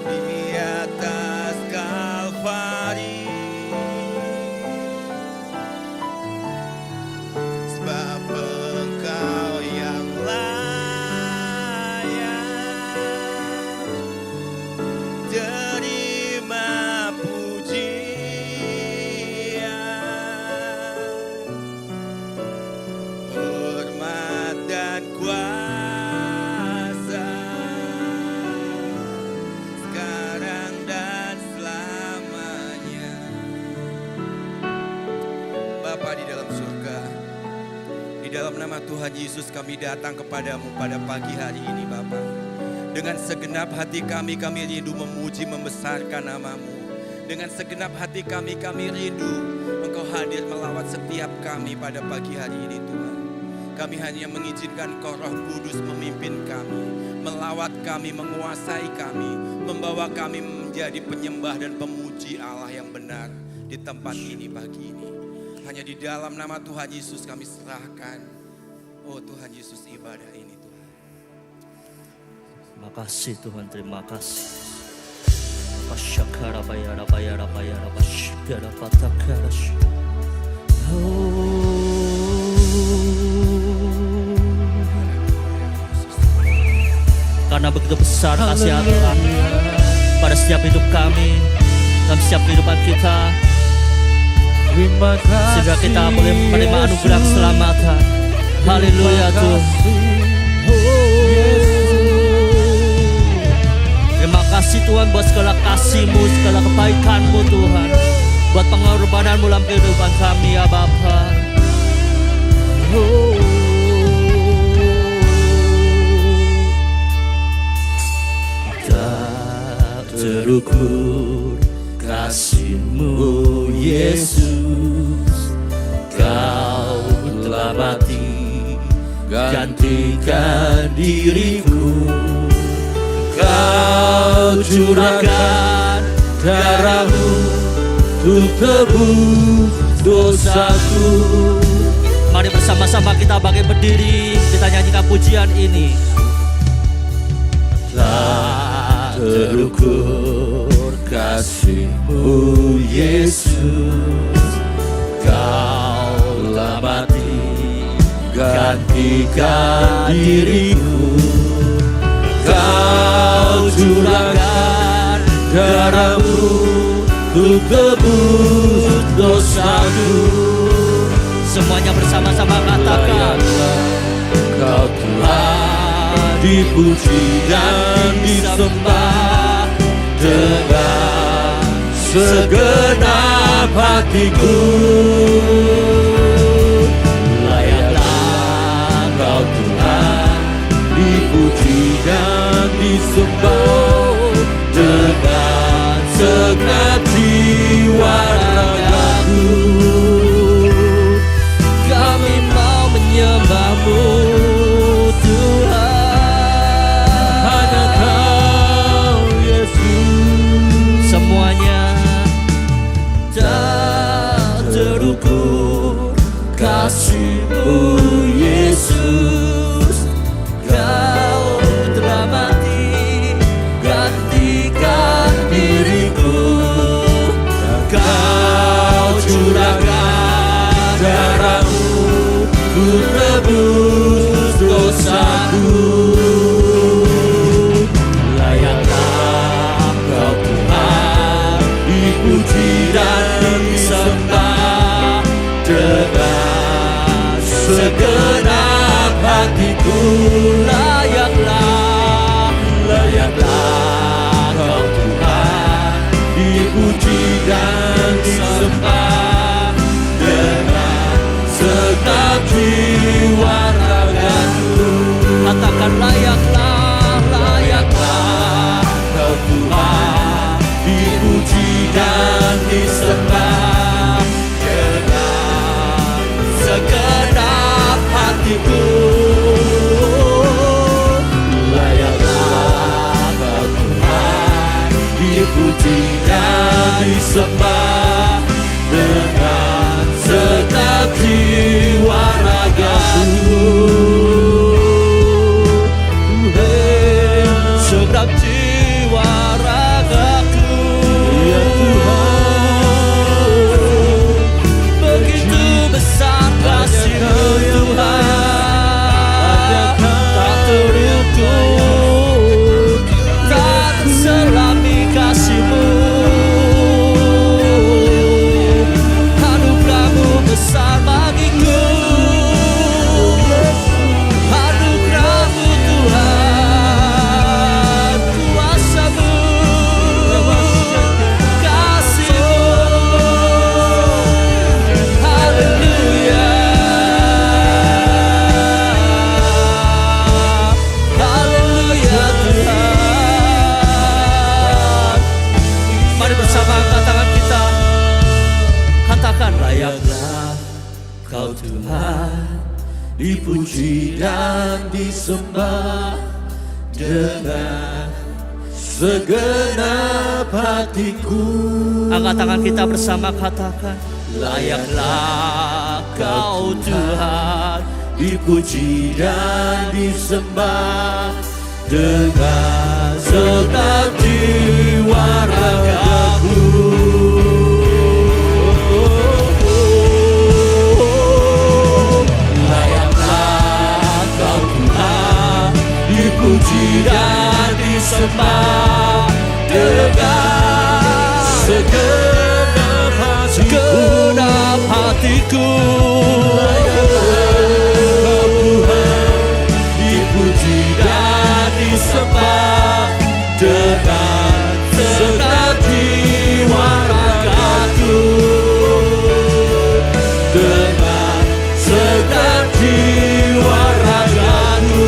di atas Kalvari. Sebab Engkau yang layak terima pujian, hormat dan kuasa sekarang dan selamanya. Bapa di dalam surga, di dalam nama Tuhan Yesus kami datang kepadamu pada pagi hari ini Bapa. Dengan segenap hati kami rindu memuji membesarkan namamu. Dengan segenap hati kami rindu Engkau hadir melawat setiap kami pada pagi hari ini Tuhan. Kami hanya mengizinkan Engkau Roh Kudus memimpin kami, melawat kami, menguasai kami, membawa kami menjadi penyembah dan pemuji Allah yang benar di tempat ini pagi ini. Hanya di dalam nama Tuhan Yesus kami serahkan. Oh Tuhan Yesus, ibadah ini Tuhan. Terima kasih Tuhan, terima kasih. Pasyakara bayara bayara bayara pasyakara patakash. Karena begitu besar kasih Tuhan pada setiap hidup kami, dalam setiap kehidupan kita, sehingga kita boleh menerima anugerah keselamatan. Haleluya Tuhan. Terima kasih Tuhan buat segala kasih-Mu, segala kebaikan-Mu Tuhan, buat pengorbanan-Mu dalam kehidupan kami ya Bapa. Tak terukur kasih-Mu Yesus, Kau telah mati gantikan diriku. Kau curahkan darah-Mu untuk tebus dosaku. Mari bersama-sama kita bangkit berdiri, kita nyanyikan pujian ini. Tak terukur kasih-Mu Yesus, Kau telah mati gantikan diriku. Kau curahkan darah-Mu untuk tebus dosaku. Semuanya bersama-sama katakan, Kau telah dipuji dan disembah dengan segenap hatiku. Layaklah Kau Tuhan dipuji dan disembah dengan segenap jiwa ragaku. Kami mau menyembah-Mu Tuhan, hanya Kau Yesus. Semuanya tak terukur kasih-Mu Yesus, Kau telah mati gantikan diriku. Kau curahkan darah-Mu untuk tebus dosaku. Layaklah Kau Tuhan dipuji dan disembah dengan segenap hatiku. Layaklah Kau Tuhan dipuji dan disembah dengan segenap jiwa ragaku. Katakan layaklah Kau Tuhan dipuji dan disembah dengan segenap hatiku. Layaklah Kau Tuhan dipuji dan disembah dengan segenap jiwa ragaku. Tuhan, dipuji dan disembah dengan segenap hatiku. Angkat tangan kita bersama, katakan, layaklah Kau Tuhan, dipuji dan disembah dengan segenap jiwa ragaku. Layaklah Kau Tuhan, dipuji dan disembah dengan segenap hatiku. Disembah dengan segenap jiwa ragaku, dengan segenap jiwa ragaku,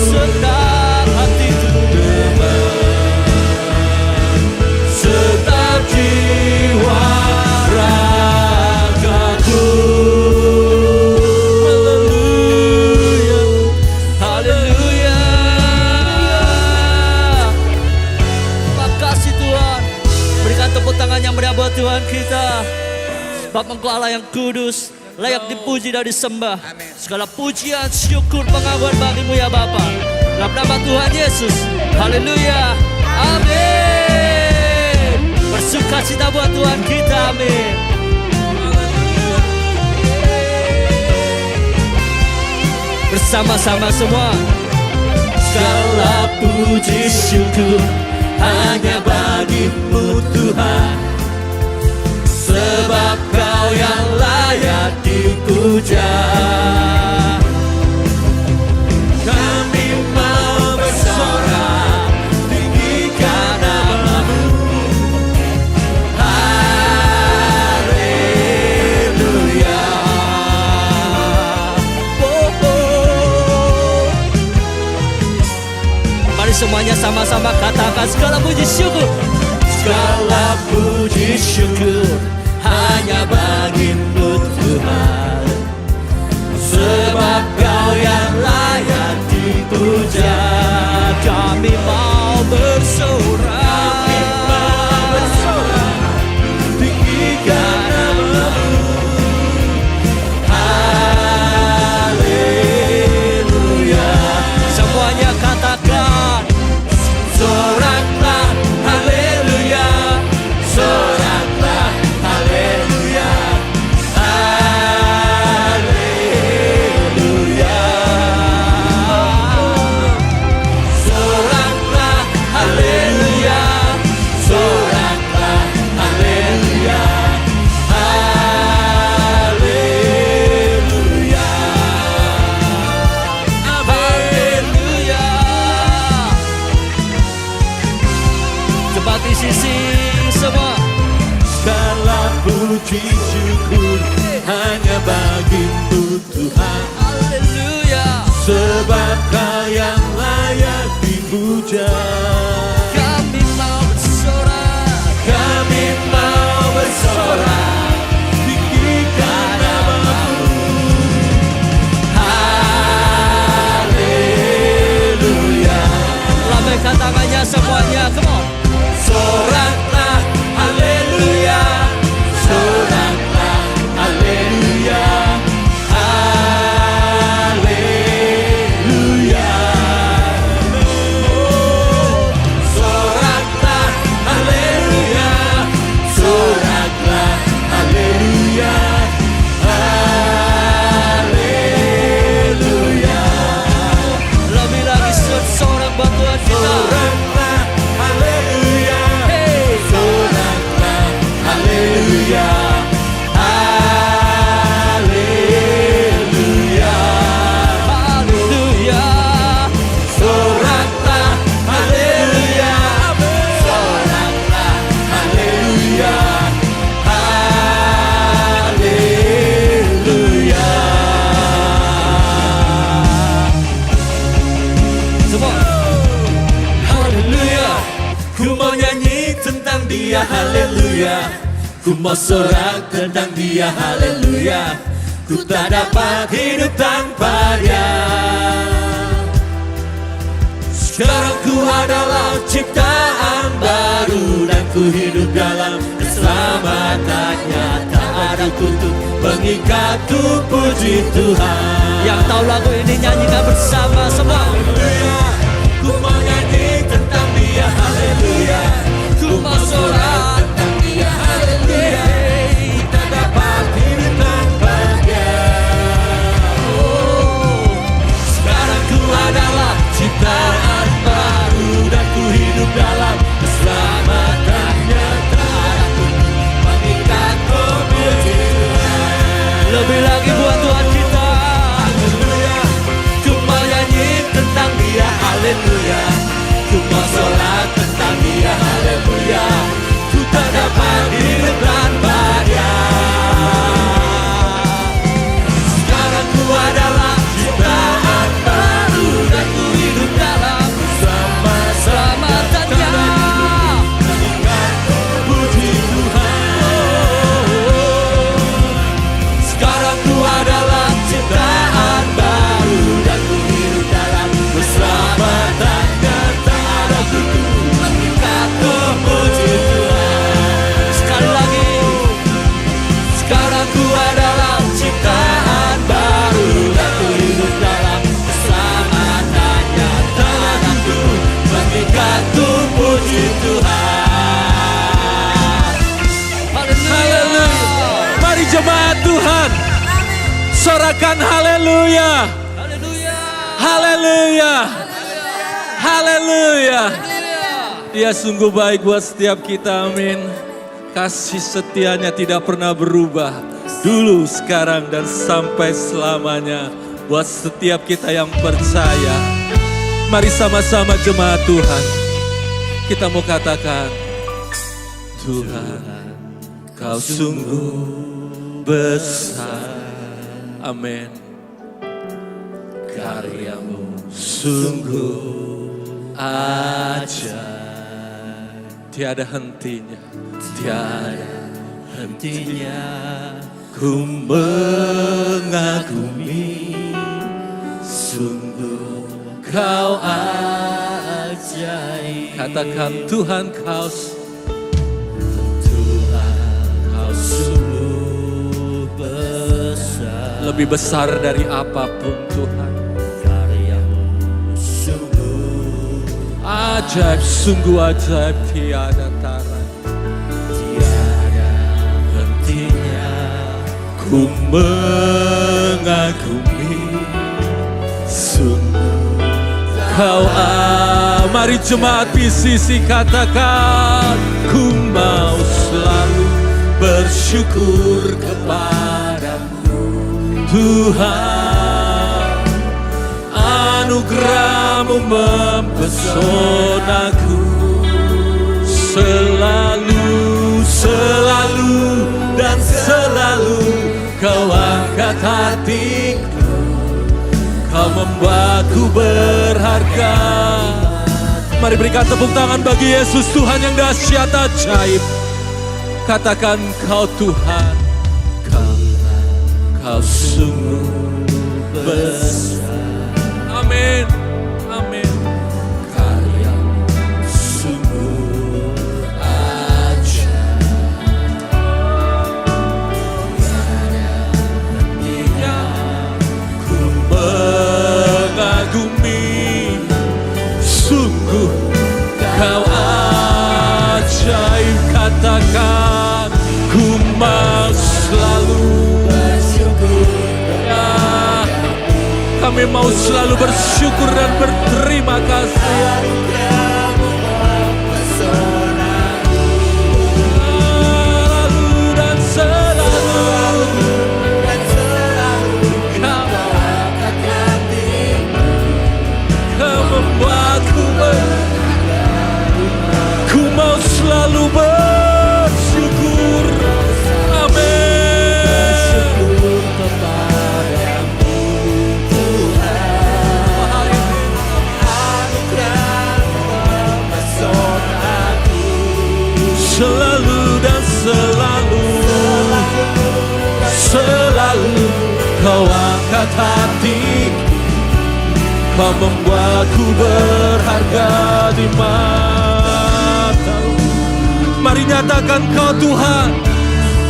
segenap hatiku, dengan segenap jiwa ragaku. Haleluya, haleluya. Tepuk tangan yang meriah buat Tuhan kita. Sebab Engkau Allah yang kudus, layak dipuji dan disembah. Segala pujian, syukur, pengakuan bagi-Mu ya Bapa. Dalam nama Tuhan Yesus. Haleluya. Amin. Bersukacita buat Tuhan kita. Amin. Bersama-sama semua. Segala puji syukur hanya bagi-Mu Tuhan, sebab Kau yang layak dipuja. Kami mau bersorak, tinggikan nama-Mu. Haleluya. Mari semuanya sama-sama katakan, segala puji syukur, segala puji syukur hanya bagi-Mu Tuhan, sebab Kau yang layak dipuja. Kami mau bersorak, tinggikan nama-Mu. Haleluya. Semuanya katakan, soraklah haleluya, soraklah haleluya, haleluya. Soraklah haleluya, soraklah haleluya, haleluya, haleluya. Coba sisi semua. Segala puji syukur hanya bagi-Mu Tuhan. Haleluya. Sebab Kau yang layak dipuja. Kami mau bersorak, kami mau bersorak, tinggikan nama-Mu. Haleluya. Lambaikan tangannya semuanya, come on. Soraklah haleluya, soraklah haleluya, haleluya. Soraklah haleluya, soraklah haleluya, haleluya. Lebih lagi sorak buat Tuhan kita. Dia haleluya, ku mau sorak tentang Dia haleluya, ku tak dapat hidup tanpa Dia. Sekarang ku adalah ciptaan baru dan ku hidup dalam keselamatannya. Tak ada kutuk pengikatku, puji Tuhan. Yang tahu lagu ini nyanyikan bersama semua. Haleluya, ku mau nyanyi tentang Dia. Haleluya, ku mau sorak tentang Dia. Haleluya, ku tak dapat hidup tanpa Dia. Sekarang ku adalah ciptaan baru dan ku hidup dalam keselamatannya. Tak ada kutuk pengikatku, puji Tuhan. Lebih lagi buat Tuhan kita. Haleluya, ku mau nyanyi tentang Dia. Haleluya, ku mau sholat tentang Dia. Haleluya, ku tak dapat hidup tanpa Dia. Sekarang ku adalah ciptaan baru dan ku hidup dalam Keselamatannya. puji Tuhan. Sekarang ku adalah ciptaan baru dan ku hidup dalam keselamatannya. Tak ada kutuk pengikatku, puji Tuhan. Sekali lagi. Sekarang ku adalah ciptaan baru dan ku hidup dalam keselamatannya. Tak ada kutuk pengikatku, puji Tuhan. Haleluya. Mari jemaat Tuhan, sorakan haleluya, Haleluya. haleluya, haleluya. Dia sungguh baik buat setiap kita, amin. Kasih setianya tidak pernah berubah, dulu, sekarang, dan sampai selamanya. Buat setiap kita yang percaya, mari sama-sama jemaat Tuhan, kita mau katakan, Tuhan, Kau sungguh besar, amin. Karyamu sungguh ajaib, tiada hentinya, tiada hentinya. Ku mengagumi, sungguh Kau ajaib. Katakan Tuhan, Kau Sungguh besar. lebih besar dari apapun Tuhan. Karyamu sungguh Ajaib, sungguh ajaib, tiada tara, tiada hentinya. ku mengagumi, sungguh Kau mari jemaat PCC katakan, ku mau selalu bersyukur kepadamu Tuhan. Anugerah-Mu mempesonaku, selalu, selalu, dan selalu Kau angkat hatiku. Kau membuatku berharga. Mari berikan tepuk tangan bagi Yesus, Tuhan yang dahsyat ajaib. Katakan, Kau Tuhan, Kau sungguh besar. Amin, amin. Karyamu sungguh ajaib, tiada hentinya. Ku mengagumi, sungguh Kau ajaib. Katakan, ku mau selalu bersyukur. Ya, kami mau selalu bersyukur dan berterima kasih. Selalu dan selalu Kau membuatku ku mau selalu bersyukur. Amin. Bersyukur kepadamu Tuhan. Anugerah Kau angkat hatiku, Kau membuatku berharga di mata-Mu. Mari nyatakan Kau Tuhan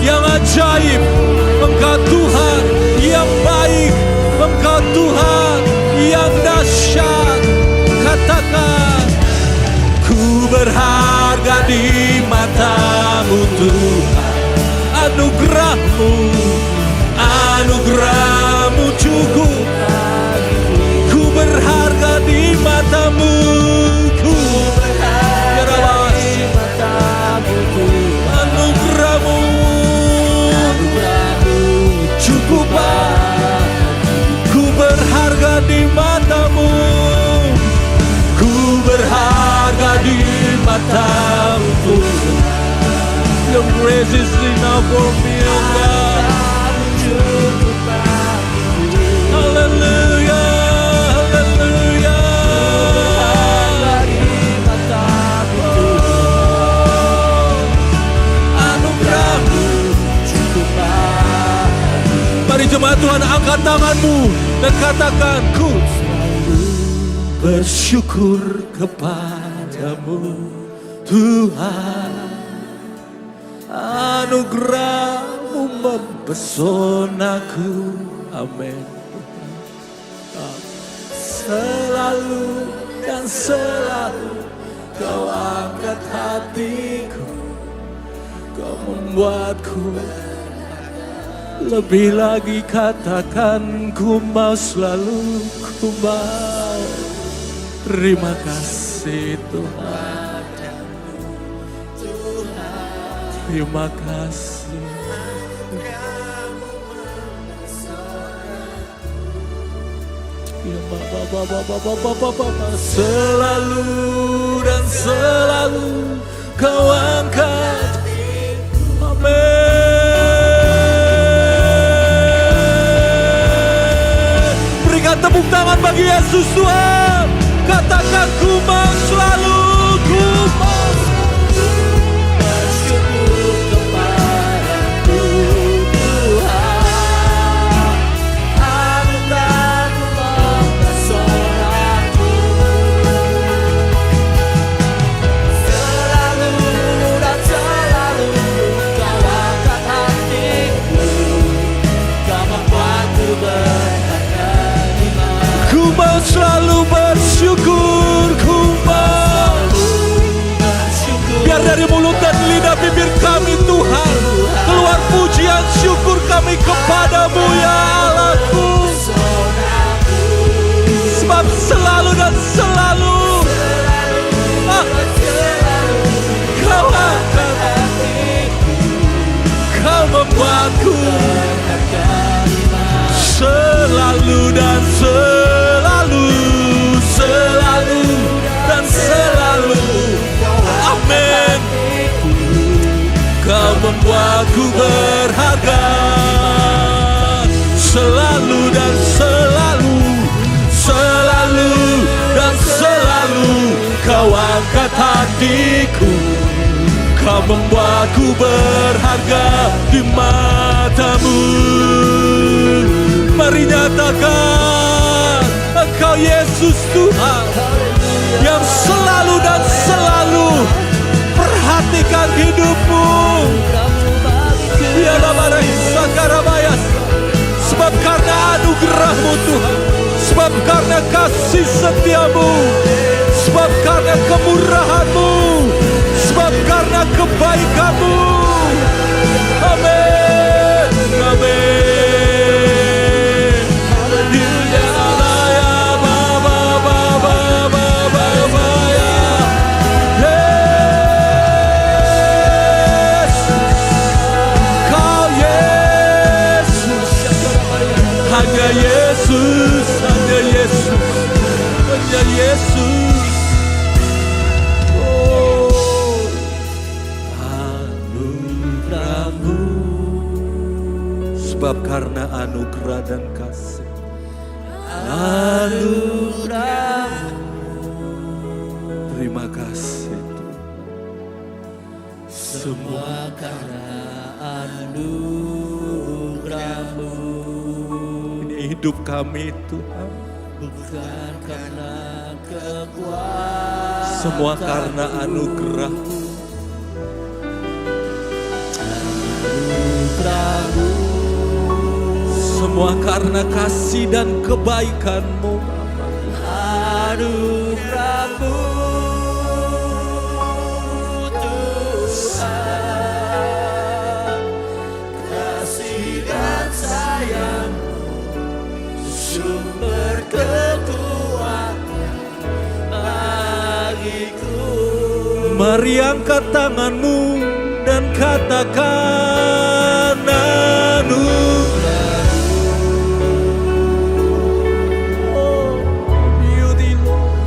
yang ajaib, Engkau Tuhan yang baik, Engkau Tuhan yang dahsyat. Katakan, ku berharga di mata-Mu Tuhan. Anugerah-Mu, anugerah-Mu cukup. Ku berharga di mata-Mu, ku berharga di mata-Mu Tuhan. Anugerah-Mu cukup. Ku berharga di mata-Mu, ku berharga di mata-Mu Tuhan. Your grace is enough for me, oh God. Hallelujah, hallelujah. Anugerah-Mu cukup. Mari jemaat Tuhan, angkat tanganmu dan katakan, ku selalu bersyukur kepadamu Tuhan. Anugerah-Mu mempesonaku. Amin. Selalu dan selalu Kau angkat hatiku, Kau membuatku lebih lagi. Katakan, ku mau selalu, ku mau. Terima kasih Tuhan. Terima kasih. Selalu dan selalu Kau angkat. Amin. Berikan tepuk tangan bagi Yesus Tuhan. Katakan, ku mau selalu, ku mau. Selalu bersyukur, ku mau. Biar dari mulut dan lidah bibir kami Tuhan keluar pujian syukur kami kepadamu ya Allahku. Sebab selalu dan selalu Kau angkat hatiku, Kau membuatku selalu dan selalu, selalu dan selalu. Amin. Kau membuatku berharga selalu dan selalu, selalu dan selalu. Kau angkat hatiku, Kau membuatku berharga di mata-Mu. Mari nyatakan, Engkau Yesus Tuhan yang selalu dan selalu perhatikan hidupmu. Ya Bapa Sakarabayas. Sebab karena anugerah-Mu Tuhan, sebab karena kasih setia-Mu, sebab karena kemurahan-Mu, sebab karena kebaikan-Mu. Amin, amin. Yesus, hanya Yesus, hanya Yesus. Oh, anugerah-Mu. Sebab karena anugerah dan kasih, anugerah-Mu. Terima kasih Tuhan. Semua karena anugerah-Mu. hidup kami Tuhan. Bukan karena kekuatan, Semua karena anugerah. Semua karena kasih dan kebaikan-Mu. anugerah-Mu Tuhan, kasih dan sayang-Mu sumber kekuatan bagiku. Mari angkat tangan-Mu dan katakan anugerah. Oh, beauty Lord.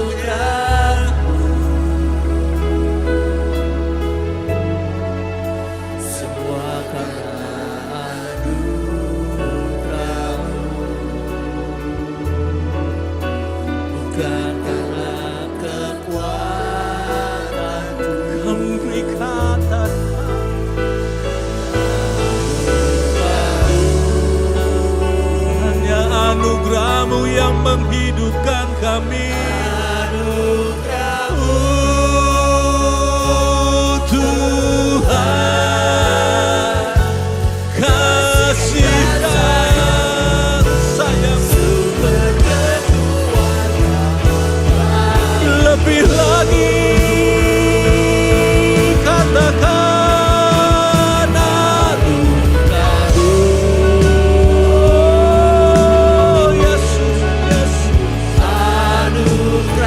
Anugerah-Mu semua karena anugerah-Mu, bukan karena kekuatanku. Kami katakan hanya anugerah-Mu yang menghidupkan kami. Anugerah-Mu Tuhan, kasih dan sayang-Mu lebih lagi. Katakan anugerah-Mu. Oh, Yesus, Yesus. anugerah-Mu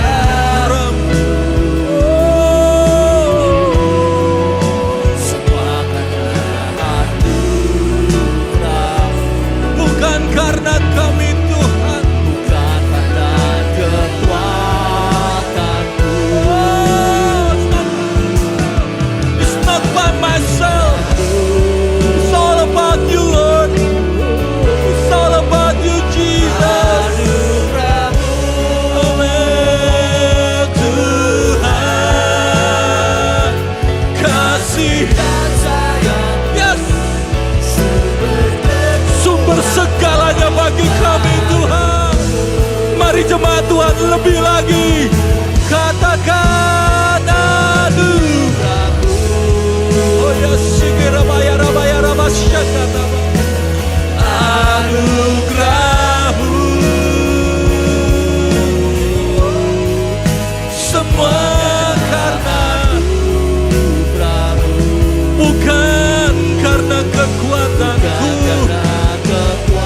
semua karena anugerah-Mu, Bukan karena kami Tuhan, bukan karena kekuatanku. it's not by myself. It's all about you, Lord. It's all about you, Jesus. Anugerah-Mu Amen. Tuhan, kasih dan sayang yes, sumber sumber segalanya bagi kami Tuhan. Mari jemaat Tuhan lebih lagi katakan anugerah-Mu. Oh ya sikira bayara bayara masyakata. Anugerah-Mu semua karena anugerah-Mu, bukan karena kekuatanku. karena kekuatanku.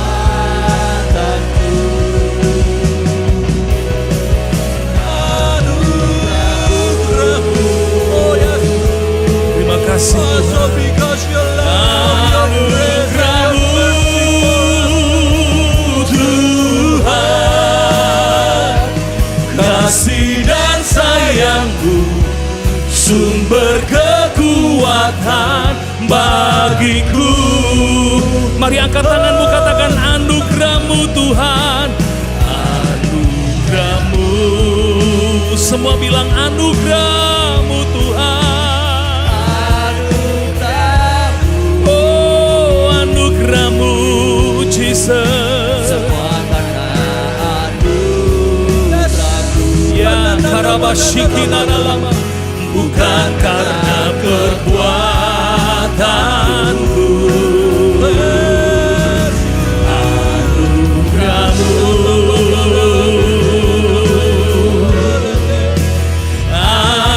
Anugerah-Mu. Oh ya, Terima kasih also because you love your Anugerah-Mu Tuhan, kasih dan sayang-Mu sumber kekuatan bagiku. Mari angkat tanganmu, katakan anugerah-Mu Tuhan. Anugerah-Mu. Semua bilang anugerah-Mu Tuhan. Anugerah-Mu Oh, anugerah-Mu Jesus. semua karena anugerah-Mu, Ya karabashikina lama. Bukan karena perbuatanku.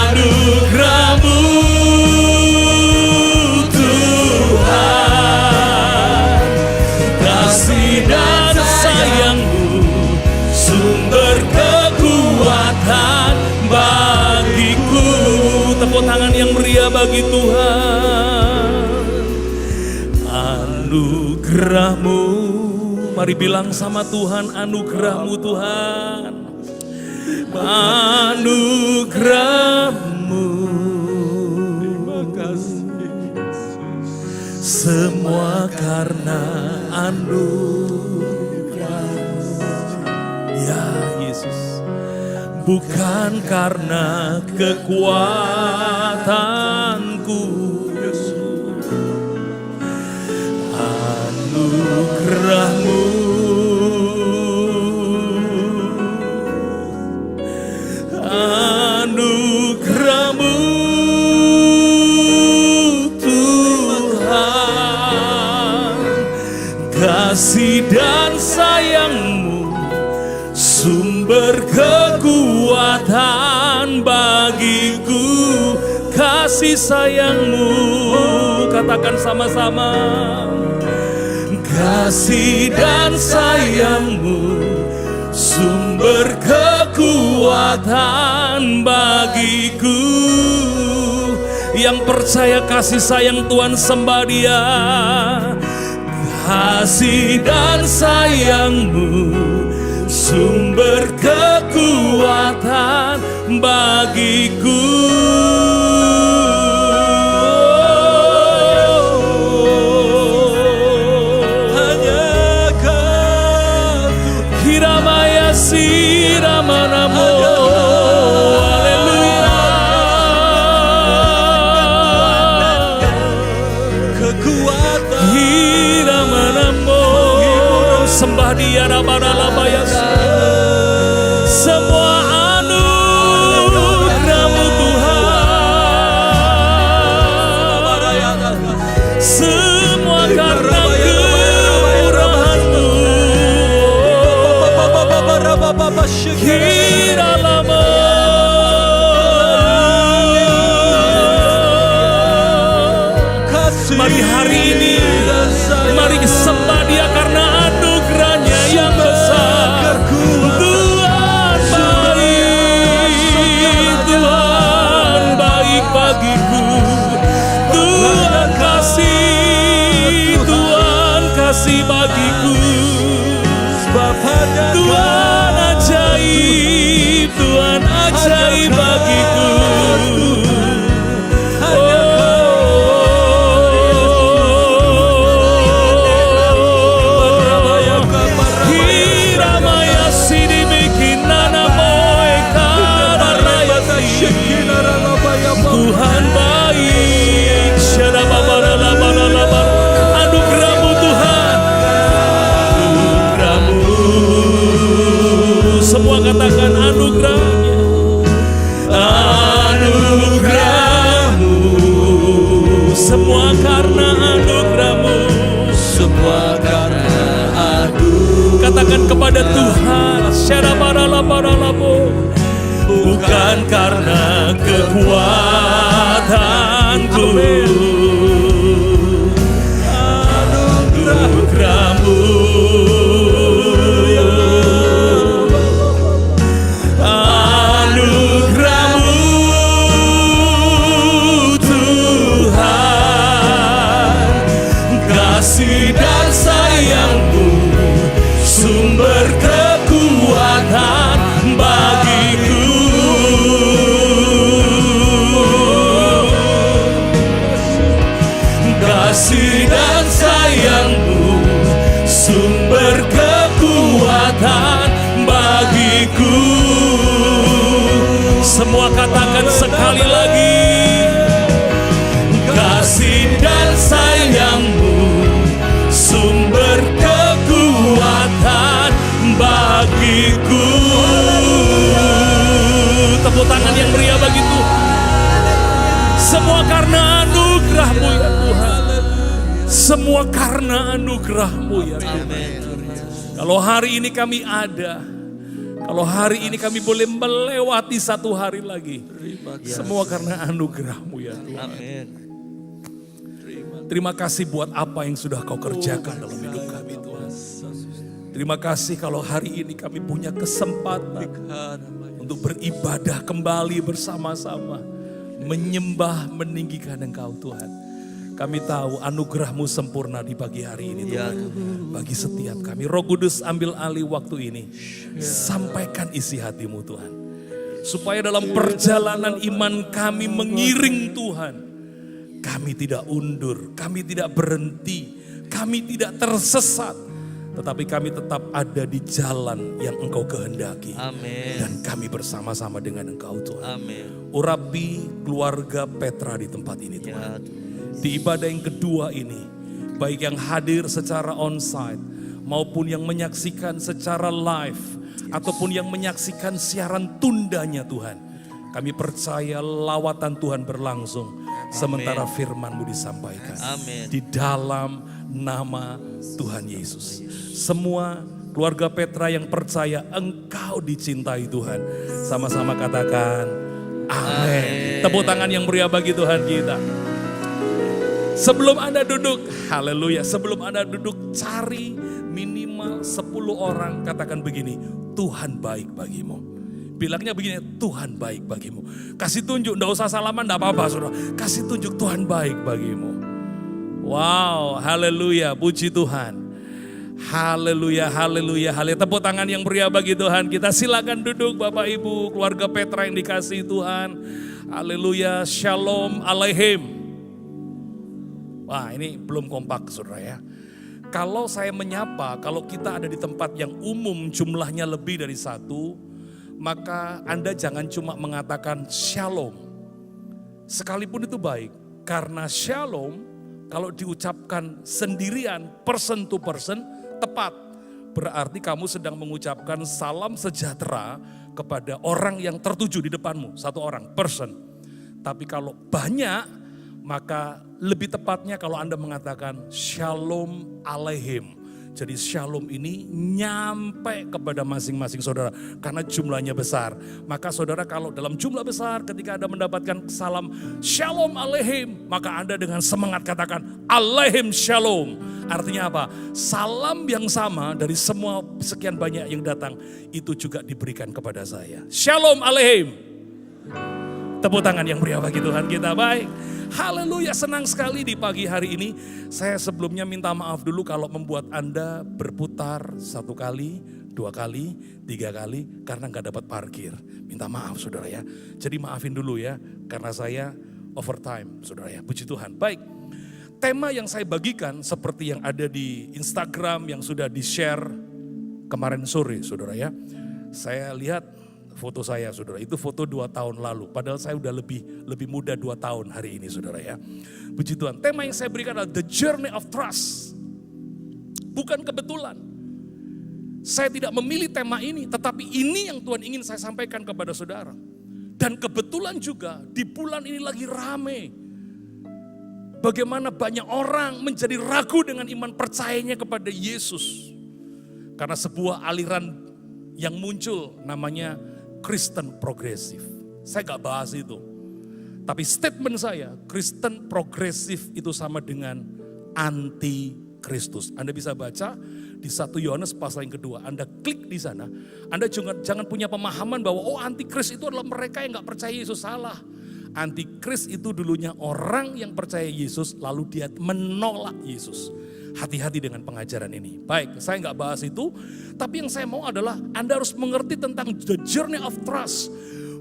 Anugerah-Mu Tuhan, kasih dan sayang-Mu sumber kekuatan bagiku. Tepuk tangan yang meriah bagi Tuhan. Anugerah-Mu, mari bilang sama Tuhan, anugerah-Mu Tuhan. Anugerah-Mu Terima kasih semua karena anugerah-Mu. Ya Yesus, bukan karena kekuatanku. Anugerah anugerah-Mu, anugerah-Mu Tuhan, kasih dan sayang-Mu sumber kekuatan bagiku. Kasih sayang-Mu, katakan sama-sama. Kasih dan sayang-Mu sumber kekuatan bagiku. Yang percaya kasih sayang Tuhan, sembah Dia. Kasih dan sayang-Mu sumber kekuatan bagiku. Hanya Kau, Hiramaya Siramanamo, haleluya. Kekuatan Hiramanamo, sembah Dia, Rabaralabaya. Semua anugerah-Mu Tuhan, semua karena kemurahan-Mu. Hiralama, mari hari ini, mari sembah Dia karena anugerah-Nya yang besar. Tuhan baik bagiku. Tuhan kasih bagiku. Tuhan ajaib bagiku. Tuhan baik, anugerah-Mu Tuhan, anugerah-Mu, semua katakan anugerah-Nya, anugerah-Mu, semua karena anugerah-Mu, semua karena anugerah. Katakan kepada Tuhan, bukan karena kekuatanku, anugerah-Mu, anugerah-Mu Tuhan, kasih dan sayang-Mu sumber kekuatan bagiku. Kasih dan sayang-Mu sumber kekuatan bagiku. Semua katakan sekali lagi. Kasih dan sayang-Mu sumber kekuatan bagiku. Tepuk tangan yang meriah bagi Tuhan. Semua karena anugerah-Mu ya Tuhan. Semua karena anugerah-Mu ya Tuhan. Kalau hari ini kami ada, kalau hari ini kami boleh melewati satu hari lagi, semua karena anugerah-Mu ya Tuhan. Terima kasih buat apa yang sudah Kau kerjakan dalam hidup kami Tuhan. Terima kasih kalau hari ini kami punya kesempatan untuk beribadah kembali bersama-sama, menyembah, meninggikan Engkau Tuhan. Kami tahu anugerah-Mu sempurna di pagi hari ini Tuhan. Bagi setiap kami, Roh Kudus ambil alih waktu ini. Sampaikan isi hati-Mu Tuhan. Supaya dalam perjalanan iman kami mengiring Tuhan. Kami tidak undur, kami tidak berhenti, kami tidak tersesat. Tetapi kami tetap ada di jalan yang Engkau kehendaki. Amin. Dan kami bersama-sama dengan Engkau Tuhan. Amin. Urapi keluarga Petra di tempat ini Tuhan. Ya, Di ibadah yang kedua ini, baik yang hadir secara onsite maupun yang menyaksikan secara live ataupun yang menyaksikan siaran tundanya Tuhan. Kami percaya lawatan Tuhan berlangsung sementara firman-Mu disampaikan. Amin. Di dalam nama Tuhan Yesus. Semua keluarga Petra yang percaya Engkau dicintai Tuhan. Sama-sama katakan amin. Tepuk tangan yang meriah bagi Tuhan kita. Sebelum Anda duduk, haleluya. Sebelum Anda duduk, cari minimal 10 orang, katakan begini, Tuhan baik bagimu. Bilangnya begini, Tuhan baik bagimu. Kasih tunjuk, enggak usah salaman, enggak apa-apa saudara. Kasih tunjuk Tuhan baik bagimu. Wow, haleluya, puji Tuhan. Haleluya, haleluya, haleluya. Tepuk tangan yang meriah bagi Tuhan. Kita silakan duduk Bapak Ibu, keluarga Petra yang dikasihi Tuhan. Haleluya, shalom aleihim. Wah, ini belum kompak saudara ya. Kalau saya menyapa, kalau kita ada di tempat yang umum jumlahnya lebih dari satu, maka Anda jangan cuma mengatakan shalom. Sekalipun itu baik, karena shalom kalau diucapkan sendirian, person to person, tepat. Berarti kamu sedang mengucapkan salam sejahtera kepada orang yang tertuju di depanmu, satu orang, person. Tapi kalau banyak, maka lebih tepatnya kalau Anda mengatakan shalom aleihim. Jadi shalom ini nyampe kepada masing-masing saudara karena jumlahnya besar. Maka saudara kalau dalam jumlah besar ketika Anda mendapatkan salam shalom aleihim, maka Anda dengan semangat katakan aleihim shalom. Artinya apa? Salam yang sama dari semua sekian banyak yang datang itu juga diberikan kepada saya. Shalom aleihim. Tepuk tangan yang meriah bagi Tuhan kita. Baik. Haleluya, senang sekali di pagi hari ini. Saya sebelumnya minta maaf dulu kalau membuat Anda berputar 1 kali, 2 kali, 3 kali karena gak dapat parkir. Minta maaf saudara ya. Jadi maafin dulu ya karena saya overtime saudara ya. Puji Tuhan. Baik, tema yang saya bagikan seperti yang ada di Instagram yang sudah di-share kemarin sore saudara ya. Saya lihat foto saya saudara, itu foto 2 tahun lalu. Padahal saya udah lebih muda 2 tahun hari ini saudara ya. Puji Tuhan, tema yang saya berikan adalah The Journey of Trust. Bukan kebetulan. Saya tidak memilih tema ini, tetapi ini yang Tuhan ingin saya sampaikan kepada saudara. Dan kebetulan juga di bulan ini lagi rame. Bagaimana banyak orang menjadi ragu dengan iman percayanya kepada Yesus. Karena sebuah aliran yang muncul namanya Kristen progresif. Saya gak bahas itu. Tapi statement saya, Kristen progresif itu sama dengan anti Kristus. Anda bisa baca di 1 Yohanes pasal yang kedua. Anda klik di sana. Anda juga jangan punya pemahaman bahwa anti Kris itu adalah mereka yang gak percaya Yesus. Salah. Anti Kris itu dulunya orang yang percaya Yesus lalu dia menolak Yesus. Hati-hati dengan pengajaran ini. Baik, saya nggak bahas itu. Tapi yang saya mau adalah Anda harus mengerti tentang the journey of trust.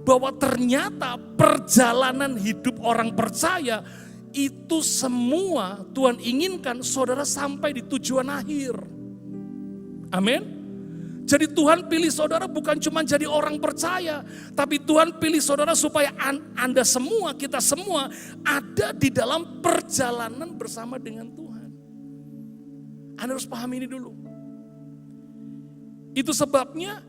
Bahwa ternyata perjalanan hidup orang percaya itu semua Tuhan inginkan saudara sampai di tujuan akhir. Amin. Jadi Tuhan pilih saudara bukan cuma jadi orang percaya. Tapi Tuhan pilih saudara supaya Anda semua, kita semua ada di dalam perjalanan bersama dengan Tuhan. Anda harus pahami ini dulu. Itu sebabnya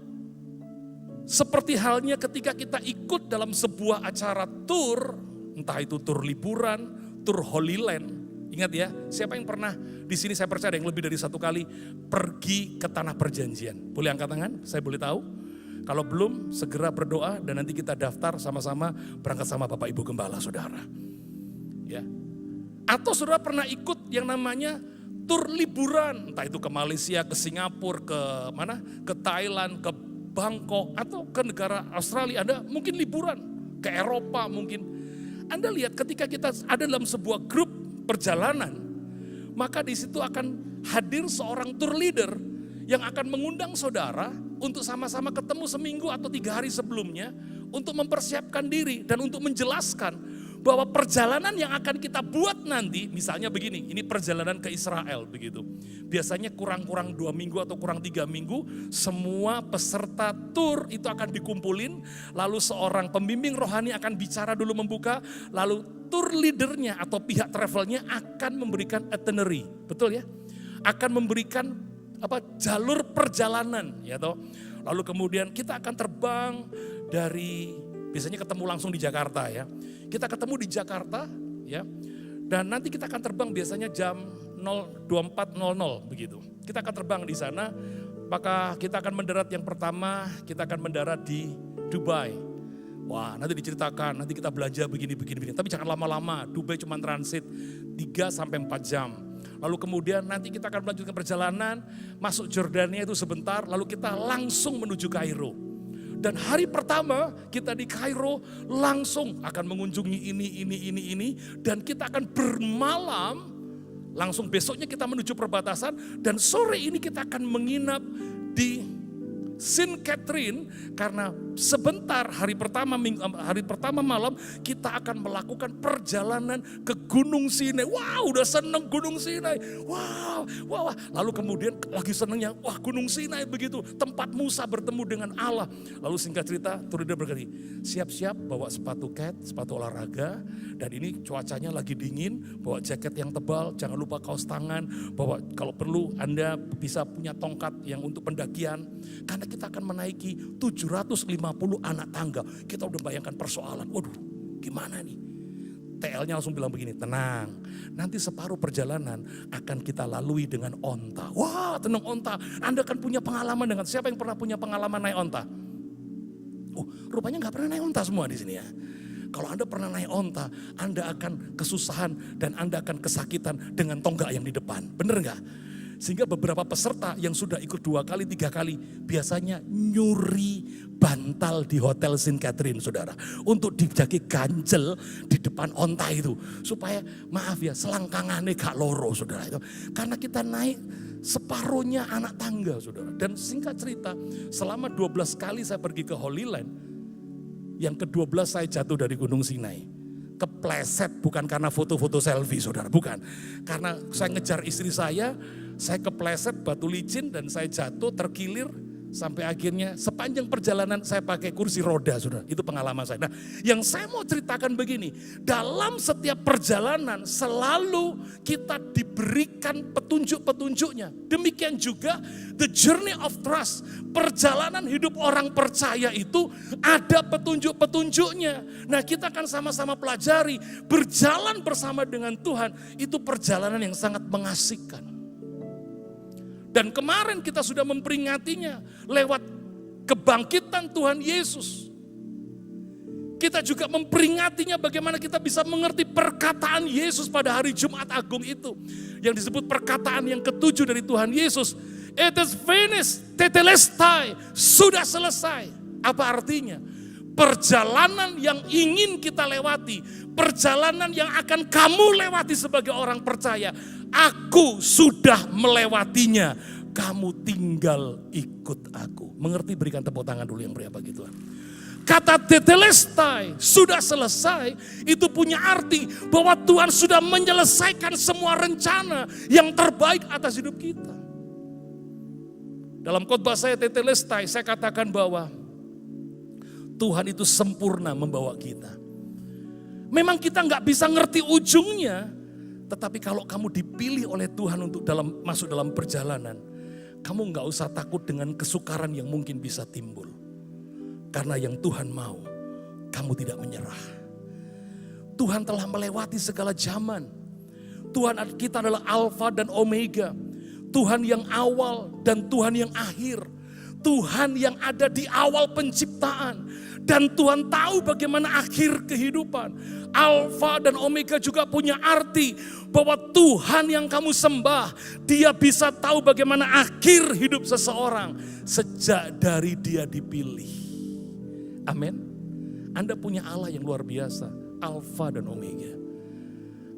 seperti halnya ketika kita ikut dalam sebuah acara tour, entah itu tour liburan, tour Holy Land. Ingat ya, siapa yang pernah di sini saya percaya ada yang lebih dari 1 kali pergi ke tanah perjanjian. Boleh angkat tangan? Saya boleh tahu? Kalau belum, segera berdoa dan nanti kita daftar sama-sama berangkat sama Bapak Ibu Gembala saudara. Ya. Atau saudara pernah ikut yang namanya tur liburan, entah itu ke Malaysia, ke Singapura, ke mana, ke Thailand, ke Bangkok, atau ke negara Australia. Anda mungkin liburan, ke Eropa mungkin. Anda lihat ketika kita ada dalam sebuah grup perjalanan, maka di situ akan hadir seorang tour leader yang akan mengundang saudara untuk sama-sama ketemu seminggu atau 3 hari sebelumnya untuk mempersiapkan diri dan untuk menjelaskan bahwa perjalanan yang akan kita buat nanti, misalnya begini, ini perjalanan ke Israel begitu. Biasanya kurang-kurang 2 minggu atau kurang 3 minggu, semua peserta tur itu akan dikumpulin, lalu seorang pembimbing rohani akan bicara dulu membuka, lalu tur leadernya atau pihak travelnya akan memberikan itinerary, betul ya? Akan memberikan jalur perjalanan, ya toh. Lalu kemudian kita akan terbang dari, biasanya ketemu langsung di Jakarta ya. Kita ketemu di Jakarta ya. Dan nanti kita akan terbang biasanya jam 24.00 begitu. Kita akan terbang di sana, maka kita akan mendarat yang pertama, kita akan mendarat di Dubai. Wah, nanti diceritakan, nanti kita belanja begini. Tapi jangan lama-lama, Dubai cuma transit 3-4 jam. Lalu kemudian nanti kita akan melanjutkan perjalanan, masuk Jordania itu sebentar, lalu kita langsung menuju Kairo. Dan hari pertama kita di Kairo langsung akan mengunjungi ini. Dan kita akan bermalam, langsung besoknya kita menuju perbatasan. Dan sore ini kita akan menginap di Saint Catherine, karena sebentar hari pertama malam kita akan melakukan perjalanan ke Gunung Sinai. Wow, udah seneng Gunung Sinai. Wow. Lalu kemudian lagi senengnya, wah Gunung Sinai begitu, tempat Musa bertemu dengan Allah. Lalu singkat cerita, Turida berkata, siap-siap bawa sepatu sepatu olahraga, dan ini cuacanya lagi dingin, bawa jaket yang tebal, jangan lupa kaos tangan, bawa kalau perlu Anda bisa punya tongkat yang untuk pendakian, karena kita akan menaiki 750 anak tangga. Kita udah bayangkan persoalan, waduh gimana nih? TL-nya langsung bilang begini, tenang, nanti separuh perjalanan akan kita lalui dengan onta. Wah, tenang onta, Anda akan punya pengalaman dengan, siapa yang pernah punya pengalaman naik onta? Oh, rupanya gak pernah naik onta semua di sini ya. Kalau Anda pernah naik onta, Anda akan kesusahan dan Anda akan kesakitan dengan tonggak yang di depan. Bener gak? Sehingga beberapa peserta yang sudah ikut 2 kali, 3 kali, biasanya nyuri bantal di Hotel Saint Catherine, saudara. Untuk dijagi ganjel di depan onta itu. Supaya, maaf ya, selangkangannya gak loro, saudara. Itu. Karena kita naik separuhnya anak tangga, saudara. Dan singkat cerita, selama 12 kali saya pergi ke Holy Land, yang ke-12 saya jatuh dari Gunung Sinai. Kepleset, bukan karena foto-foto selfie, saudara, bukan. Karena saya ngejar istri saya kepleset batu licin dan saya jatuh terkilir sampai akhirnya sepanjang perjalanan saya pakai kursi roda, saudara. Itu pengalaman saya. Nah, yang saya mau ceritakan begini, dalam setiap perjalanan selalu kita diberikan petunjuk-petunjuknya. Demikian juga the journey of trust, perjalanan hidup orang percaya itu ada petunjuk-petunjuknya. Nah, kita akan sama-sama pelajari, berjalan bersama dengan Tuhan itu perjalanan yang sangat mengasihkan. Dan kemarin kita sudah memperingatinya lewat kebangkitan Tuhan Yesus. Kita juga memperingatinya bagaimana kita bisa mengerti perkataan Yesus pada hari Jumat Agung itu. Yang disebut perkataan yang ke-7 dari Tuhan Yesus. It is finished, tetelestai, sudah selesai. Apa artinya? Perjalanan yang ingin kita lewati, perjalanan yang akan kamu lewati sebagai orang percaya, aku sudah melewatinya, kamu tinggal ikut aku. Mengerti? Berikan tepuk tangan dulu yang beri bagi Tuhan. Kata tetelestai, sudah selesai, itu punya arti bahwa Tuhan sudah menyelesaikan semua rencana yang terbaik atas hidup kita. Dalam khotbah saya tetelestai, saya katakan bahwa Tuhan itu sempurna membawa kita. Memang kita nggak bisa ngerti ujungnya, tetapi kalau kamu dipilih oleh Tuhan untuk masuk dalam perjalanan, kamu nggak usah takut dengan kesukaran yang mungkin bisa timbul. Karena yang Tuhan mau, kamu tidak menyerah. Tuhan telah melewati segala zaman. Tuhan kita adalah Alfa dan Omega. Tuhan yang awal dan Tuhan yang akhir. Tuhan yang ada di awal penciptaan. Dan Tuhan tahu bagaimana akhir kehidupan. Alfa dan Omega juga punya arti bahwa Tuhan yang kamu sembah, Dia bisa tahu bagaimana akhir hidup seseorang sejak dari dia dipilih. Amin. Anda punya Allah yang luar biasa, Alfa dan Omega.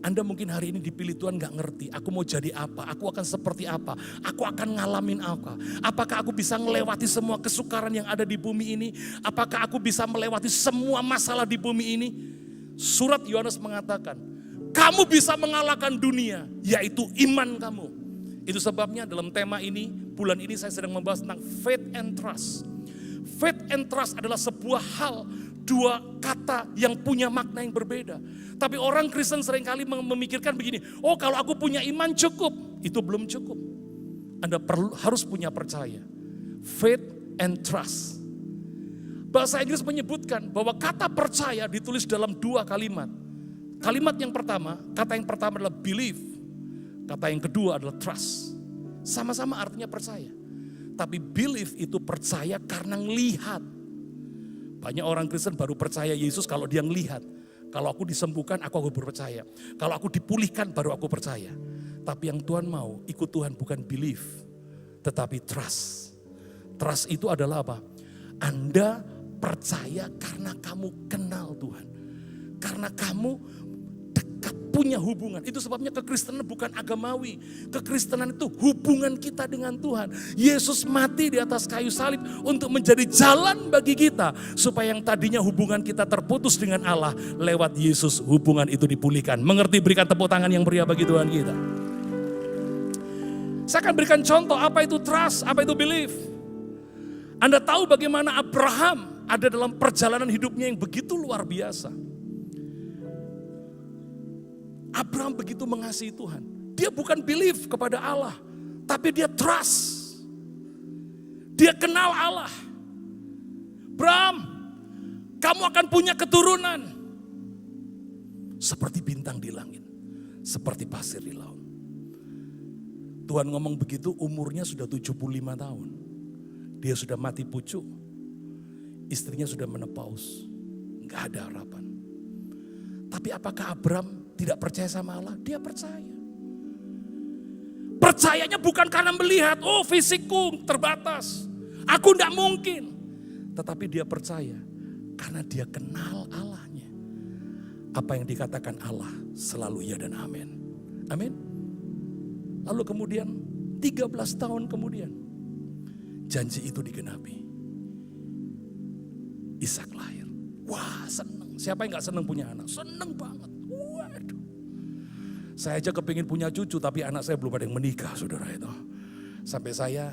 Anda mungkin hari ini dipilih Tuhan gak ngerti, aku mau jadi apa, aku akan seperti apa, aku akan ngalamin apa. Apakah aku bisa melewati semua kesukaran yang ada di bumi ini? Apakah aku bisa melewati semua masalah di bumi ini? Surat Yohanes mengatakan, kamu bisa mengalahkan dunia, yaitu iman kamu. Itu sebabnya dalam tema ini, bulan ini saya sedang membahas tentang faith and trust. Faith and trust adalah sebuah hal, dua kata yang punya makna yang berbeda. Tapi orang Kristen seringkali memikirkan begini, oh kalau aku punya iman cukup, itu belum cukup. Anda harus punya percaya. Faith and trust. Bahasa Inggris menyebutkan bahwa kata percaya ditulis dalam 2 kalimat. Kata yang pertama adalah believe. Kata yang kedua adalah trust. Sama-sama artinya percaya. Tapi believe itu percaya karena ngelihat. Banyak orang Kristen baru percaya Yesus kalau dia ngelihat. Kalau aku disembuhkan, aku berpercaya. Kalau aku dipulihkan, baru aku percaya. Tapi yang Tuhan mau, ikut Tuhan bukan believe, tetapi trust. Trust itu adalah apa? Anda percaya karena kamu kenal Tuhan. Karena kamu dekat punya hubungan. Itu sebabnya kekristenan bukan agamawi. Kekristenan itu hubungan kita dengan Tuhan. Yesus mati di atas kayu salib untuk menjadi jalan bagi kita. Supaya yang tadinya hubungan kita terputus dengan Allah, lewat Yesus hubungan itu dipulihkan. Mengerti? Berikan tepuk tangan yang meriah bagi Tuhan kita. Saya akan berikan contoh apa itu trust, apa itu belief. Anda tahu bagaimana Abraham ada dalam perjalanan hidupnya yang begitu luar biasa. Abraham begitu mengasihi Tuhan. Dia bukan believe kepada Allah, tapi dia trust. Dia kenal Allah. Abraham, kamu akan punya keturunan. Seperti bintang di langit, seperti pasir di laut. Tuhan ngomong begitu, umurnya sudah 75 tahun. Dia sudah mati pucuk. Istrinya sudah menopause. Gak ada harapan. Tapi apakah Abraham tidak percaya sama Allah? Dia percaya. Percayanya bukan karena melihat, oh fisikku terbatas. Aku tidak mungkin. Tetapi dia percaya karena dia kenal Allahnya. Apa yang dikatakan Allah selalu ya dan amin. Amin. Lalu kemudian 13 tahun kemudian janji itu digenapi. Ishak lahir. Wah senang. Siapa yang gak senang punya anak? Senang banget. Waduh. Saya aja kepingin punya cucu tapi anak saya belum ada yang menikah saudara itu. Sampai saya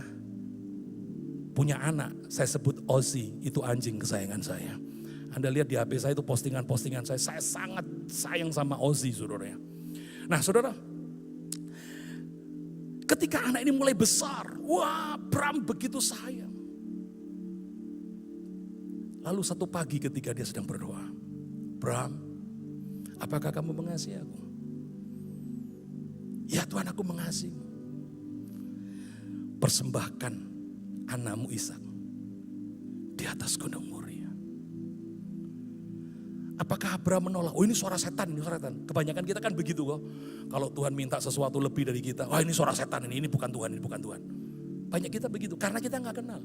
punya anak, saya sebut Ozzy, itu anjing kesayangan saya. Anda lihat di HP saya itu postingan-postingan saya sangat sayang sama Ozzy saudara ya. Nah saudara, ketika anak ini mulai besar, wah Bram begitu sayang. Lalu satu pagi ketika dia sedang berdoa, Bram, apakah kamu mengasihi aku? Ya Tuhan, aku mengasihimu. Persembahkan anakmu Ishak di atas gunung Moria. Apakah Abraham menolak? Oh ini suara setan, ini suara setan. Kebanyakan kita kan begitu kok. Kalau Tuhan minta sesuatu lebih dari kita, wah ini suara setan, ini bukan Tuhan, ini bukan Tuhan. Banyak kita begitu, karena kita gak kenal.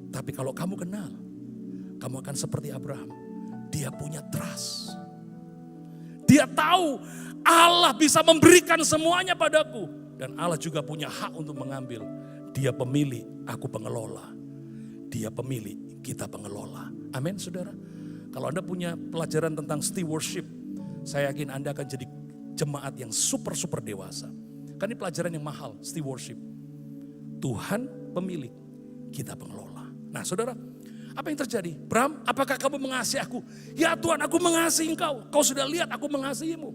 Tapi kalau kamu kenal, kamu akan seperti Abraham. Dia punya trust. Dia tahu Allah bisa memberikan semuanya padaku. Dan Allah juga punya hak untuk mengambil. Dia pemilik, aku pengelola. Dia pemilik, kita pengelola. Amin saudara. Kalau Anda punya pelajaran tentang stewardship, saya yakin Anda akan jadi jemaat yang super dewasa. Kan ini pelajaran yang mahal, stewardship. Tuhan pemilik, kita pengelola. Nah saudara, apa yang terjadi? Bram, apakah kamu mengasihi aku? Ya Tuhan, aku mengasihi engkau. Kau sudah lihat aku mengasihimu.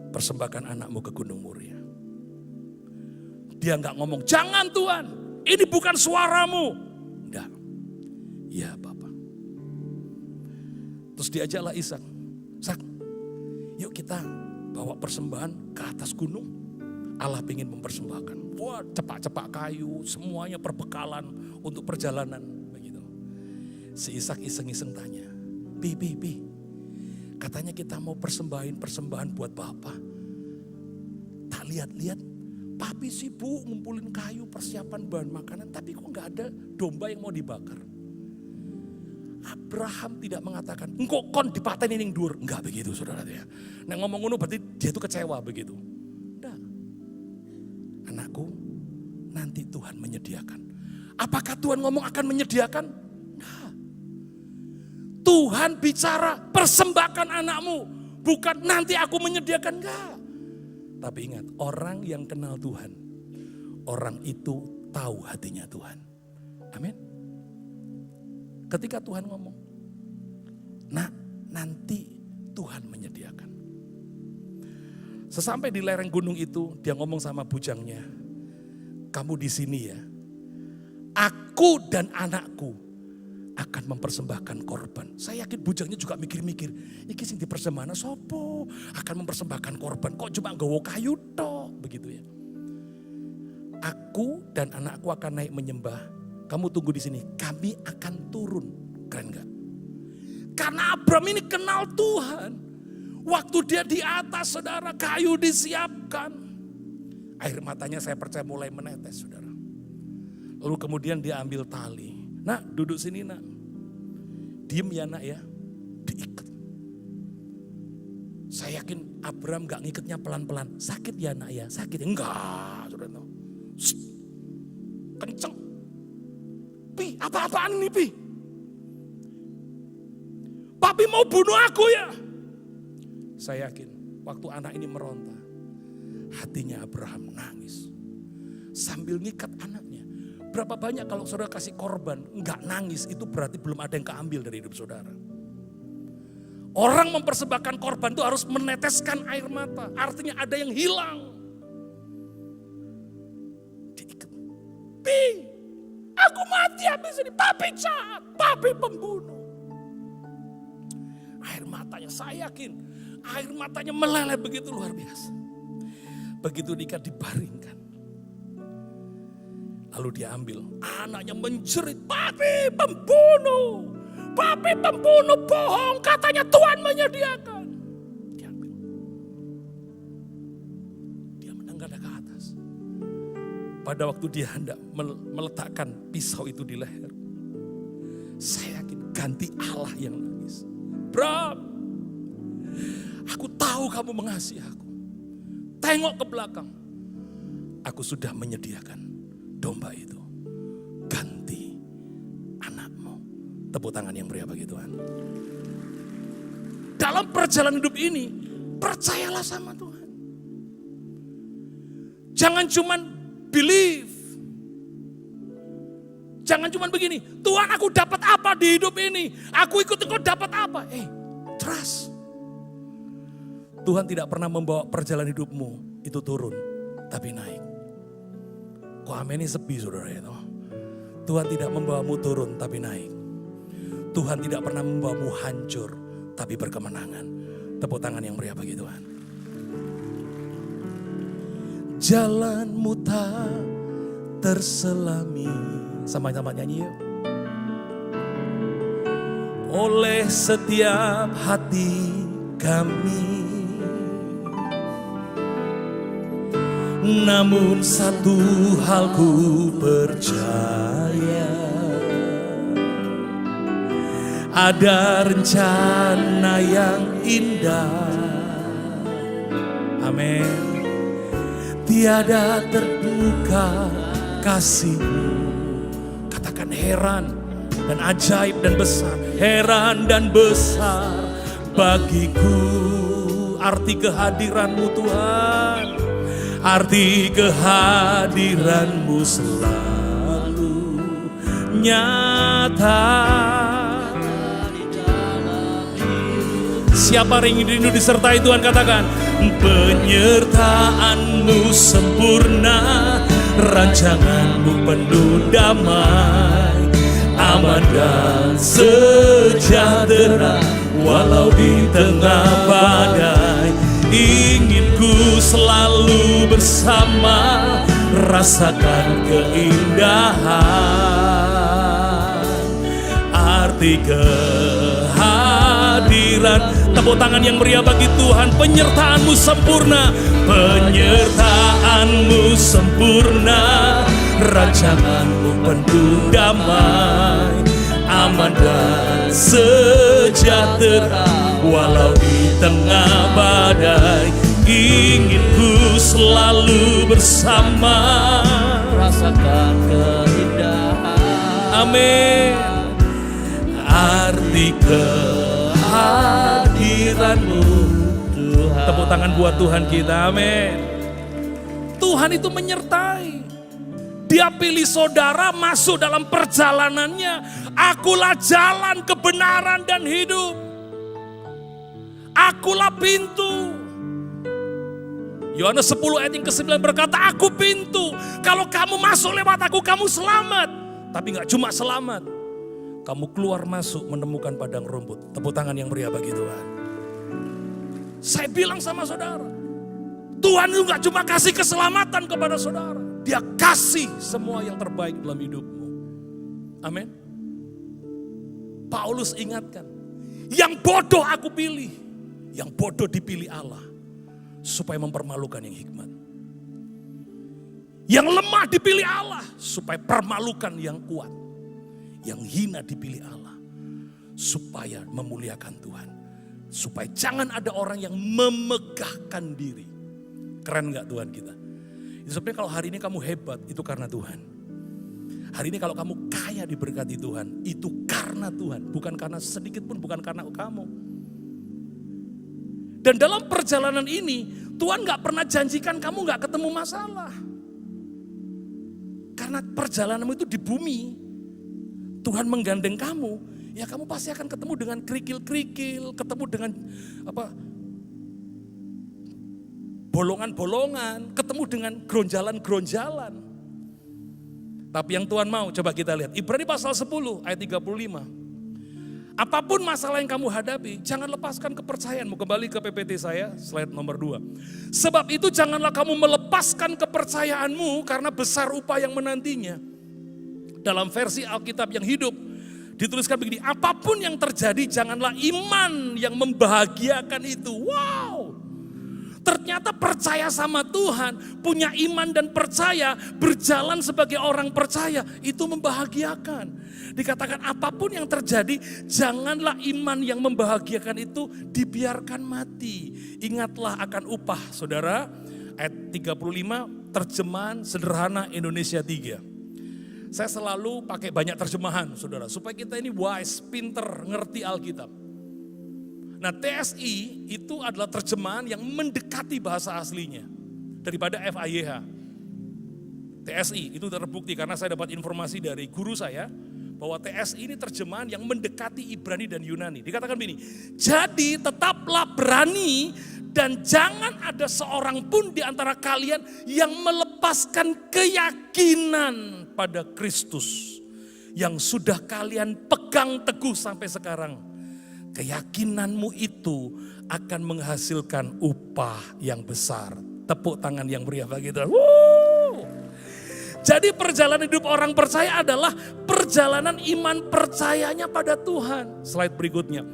Persembahkan anakmu ke gunung Moria. Dia enggak ngomong, jangan Tuhan, ini bukan suaramu. Enggak, ya Bapak. Terus diajaklah Ishak. Ishak, yuk kita bawa persembahan ke atas gunung. Allah ingin mempersembahkan. Wah, cepak-cepak kayu, semuanya perbekalan untuk perjalanan. Begitu. Si Ishak iseng-iseng tanya, Pi, katanya kita mau persembahan buat Bapak. Tak lihat-lihat, Papi sibuk ngumpulin kayu persiapan bahan makanan, tapi kok gak ada domba yang mau dibakar. Abraham tidak mengatakan, engkau kon dipaten ini dur. Enggak begitu saudara ya. Nah ngomong ngono berarti dia itu kecewa begitu. Enggak. Anakku, nanti Tuhan menyediakan. Apakah Tuhan ngomong akan menyediakan? Enggak. Tuhan bicara, persembahkan anakmu. Bukan nanti aku menyediakan, enggak. Tapi ingat, orang yang kenal Tuhan, orang itu tahu hatinya Tuhan. Amin. Ketika Tuhan ngomong, nah nanti Tuhan menyediakan. Sesampai di lereng gunung itu, dia ngomong sama bujangnya, kamu di sini ya. Aku dan anakku akan mempersembahkan korban. Saya yakin bujangnya juga mikir-mikir, iki sing dipersembahkan sopo akan mempersembahkan korban. Kok cuma nggawa kayu tok, begitu ya. Aku dan anakku akan naik menyembah. Kamu tunggu di sini, kami akan turun. Keren gak? Karena Abraham ini kenal Tuhan. Waktu dia di atas, saudara, kayu disiapkan. Air matanya saya percaya mulai menetes, saudara. Lalu kemudian dia ambil tali. Nak, duduk sini nak. Diem ya nak ya. Diikat. Saya yakin Abraham gak ngikatnya pelan-pelan. Sakit ya nak ya? Sakit ya? Enggak, saudara. Kenceng. Pi, apa-apaan ini Pi? Papi mau bunuh aku ya? Saya yakin waktu anak ini meronta, hatinya Abraham nangis. Sambil ngikat anaknya. Berapa banyak kalau saudara kasih korban, enggak nangis, itu berarti belum ada yang keambil dari hidup saudara. Orang mempersembahkan korban itu harus meneteskan air mata. Artinya ada yang hilang. Diikat. Pi, aku mati habis ini. Papi jahat, papi pembunuh. Air matanya, saya yakin air matanya meleleh begitu luar biasa. Begitu Nika dibaringkan. Lalu dia ambil, anaknya menjerit, papi pembunuh. Papi pembunuh, bohong, katanya Tuhan menyediakan. Dia ambil. Dia menengadah ke atas. Pada waktu dia hendak meletakkan pisau itu di leher. Saya yakin ganti Allah yang nangis. Bram, aku tahu kamu mengasihi aku. Tengok ke belakang. Aku sudah menyediakan domba itu. Ganti anakmu. Tepuk tangan yang meriah bagi Tuhan. Dalam perjalanan hidup ini, percayalah sama Tuhan. Jangan cuman believe. Jangan cuman begini, Tuhan aku dapat apa di hidup ini? Aku ikut engkau dapat apa? Trust. Tuhan tidak pernah membawa perjalanan hidupmu itu turun, tapi naik. Kok amin ini sepi saudara itu. Tuhan tidak membawamu turun, tapi naik. Tuhan tidak pernah membawamu hancur, tapi berkemenangan. Tepuk tangan yang meriah bagi Tuhan. Jalanmu tak terselami. Sama-sama nyanyi yuk. Oleh setiap hati kami. Namun satu hal ku percaya. Ada rencana yang indah. Amin. Tiada terduga kasih-Mu. Katakan heran dan ajaib dan besar. Heran dan besar bagiku. Arti kehadiran-Mu Tuhan. Arti kehadiran-Mu selalu nyata. Siapa rindu disertai Tuhan katakan. Penyertaan-Mu sempurna. Rancangan-Mu penuh damai, aman dan sejahtera. Walau di tengah badai, ingin ku selalu bersama. Rasakan keindahan, arti kehadiran. Tepuk tangan yang meriah bagi Tuhan. Penyertaan-Mu sempurna. Penyertaan-Mu sempurna. Rancangan-Mu penuh damai, aman dan sejahtera. Walau di tengah badai, ingin ku selalu bersama. Rasakan keindahan. Amin. Arti kehadiran-Mu Tuhan. Tepuk tangan buat Tuhan kita, amin. Tuhan itu menyertai. Dia pilih saudara masuk dalam perjalanannya. Akulah jalan, kebenaran dan hidup. Akulah pintu. Yohanes 10 ayat yang ke-9 berkata, aku pintu. Kalau kamu masuk lewat aku, kamu selamat. Tapi gak cuma selamat, kamu keluar masuk menemukan padang rumput. Tepuk tangan yang meriah bagi Tuhan. Saya bilang sama saudara, Tuhan itu gak cuma kasih keselamatan kepada saudara. Dia kasih semua yang terbaik dalam hidupmu. Amin. Paulus ingatkan, yang bodoh aku pilih, yang bodoh dipilih Allah, supaya mempermalukan yang hikmat. Yang lemah dipilih Allah, supaya permalukan yang kuat. Yang hina dipilih Allah, supaya memuliakan Tuhan. Supaya jangan ada orang yang memegahkan diri. Keren gak Tuhan kita? Itu sebenarnya kalau hari ini kamu hebat, itu karena Tuhan. Hari ini kalau kamu kaya diberkati Tuhan, itu karena Tuhan. Bukan karena sedikit pun, bukan karena kamu. Dan dalam perjalanan ini, Tuhan gak pernah janjikan kamu gak ketemu masalah. Karena perjalananmu itu di bumi, Tuhan menggandeng kamu, ya kamu pasti akan ketemu dengan kerikil-kerikil, ketemu dengan bolongan-bolongan, ketemu dengan geronjalan-geronjalan. Tapi yang Tuhan mau, coba kita lihat. Ibrani pasal 10 ayat 35. Apapun masalah yang kamu hadapi, jangan lepaskan kepercayaanmu. Kembali ke PPT saya, slide nomor 2. Sebab itu janganlah kamu melepaskan kepercayaanmu karena besar upah yang menantinya. Dalam versi Alkitab yang hidup, dituliskan begini, apapun yang terjadi janganlah iman yang membahagiakan itu. Wow! Ternyata percaya sama Tuhan, punya iman dan percaya, berjalan sebagai orang percaya, itu membahagiakan. Dikatakan apapun yang terjadi, janganlah iman yang membahagiakan itu dibiarkan mati. Ingatlah akan upah, saudara. Ayat 35, terjemahan sederhana Indonesia 3. Saya selalu pakai banyak terjemahan, saudara, supaya kita ini wise, pinter, ngerti Alkitab. Nah, TSI itu adalah terjemahan yang mendekati bahasa aslinya daripada FAYH. TSI itu terbukti karena saya dapat informasi dari guru saya bahwa TSI ini terjemahan yang mendekati Ibrani dan Yunani. Dikatakan begini, jadi tetaplah berani dan jangan ada seorang pun di antara kalian yang melepaskan keyakinan pada Kristus yang sudah kalian pegang teguh sampai sekarang. Keyakinanmu itu akan menghasilkan upah yang besar. Tepuk tangan yang meriah bagi Tuhan. Jadi perjalanan hidup orang percaya adalah perjalanan iman percayanya pada Tuhan. Slide berikutnya.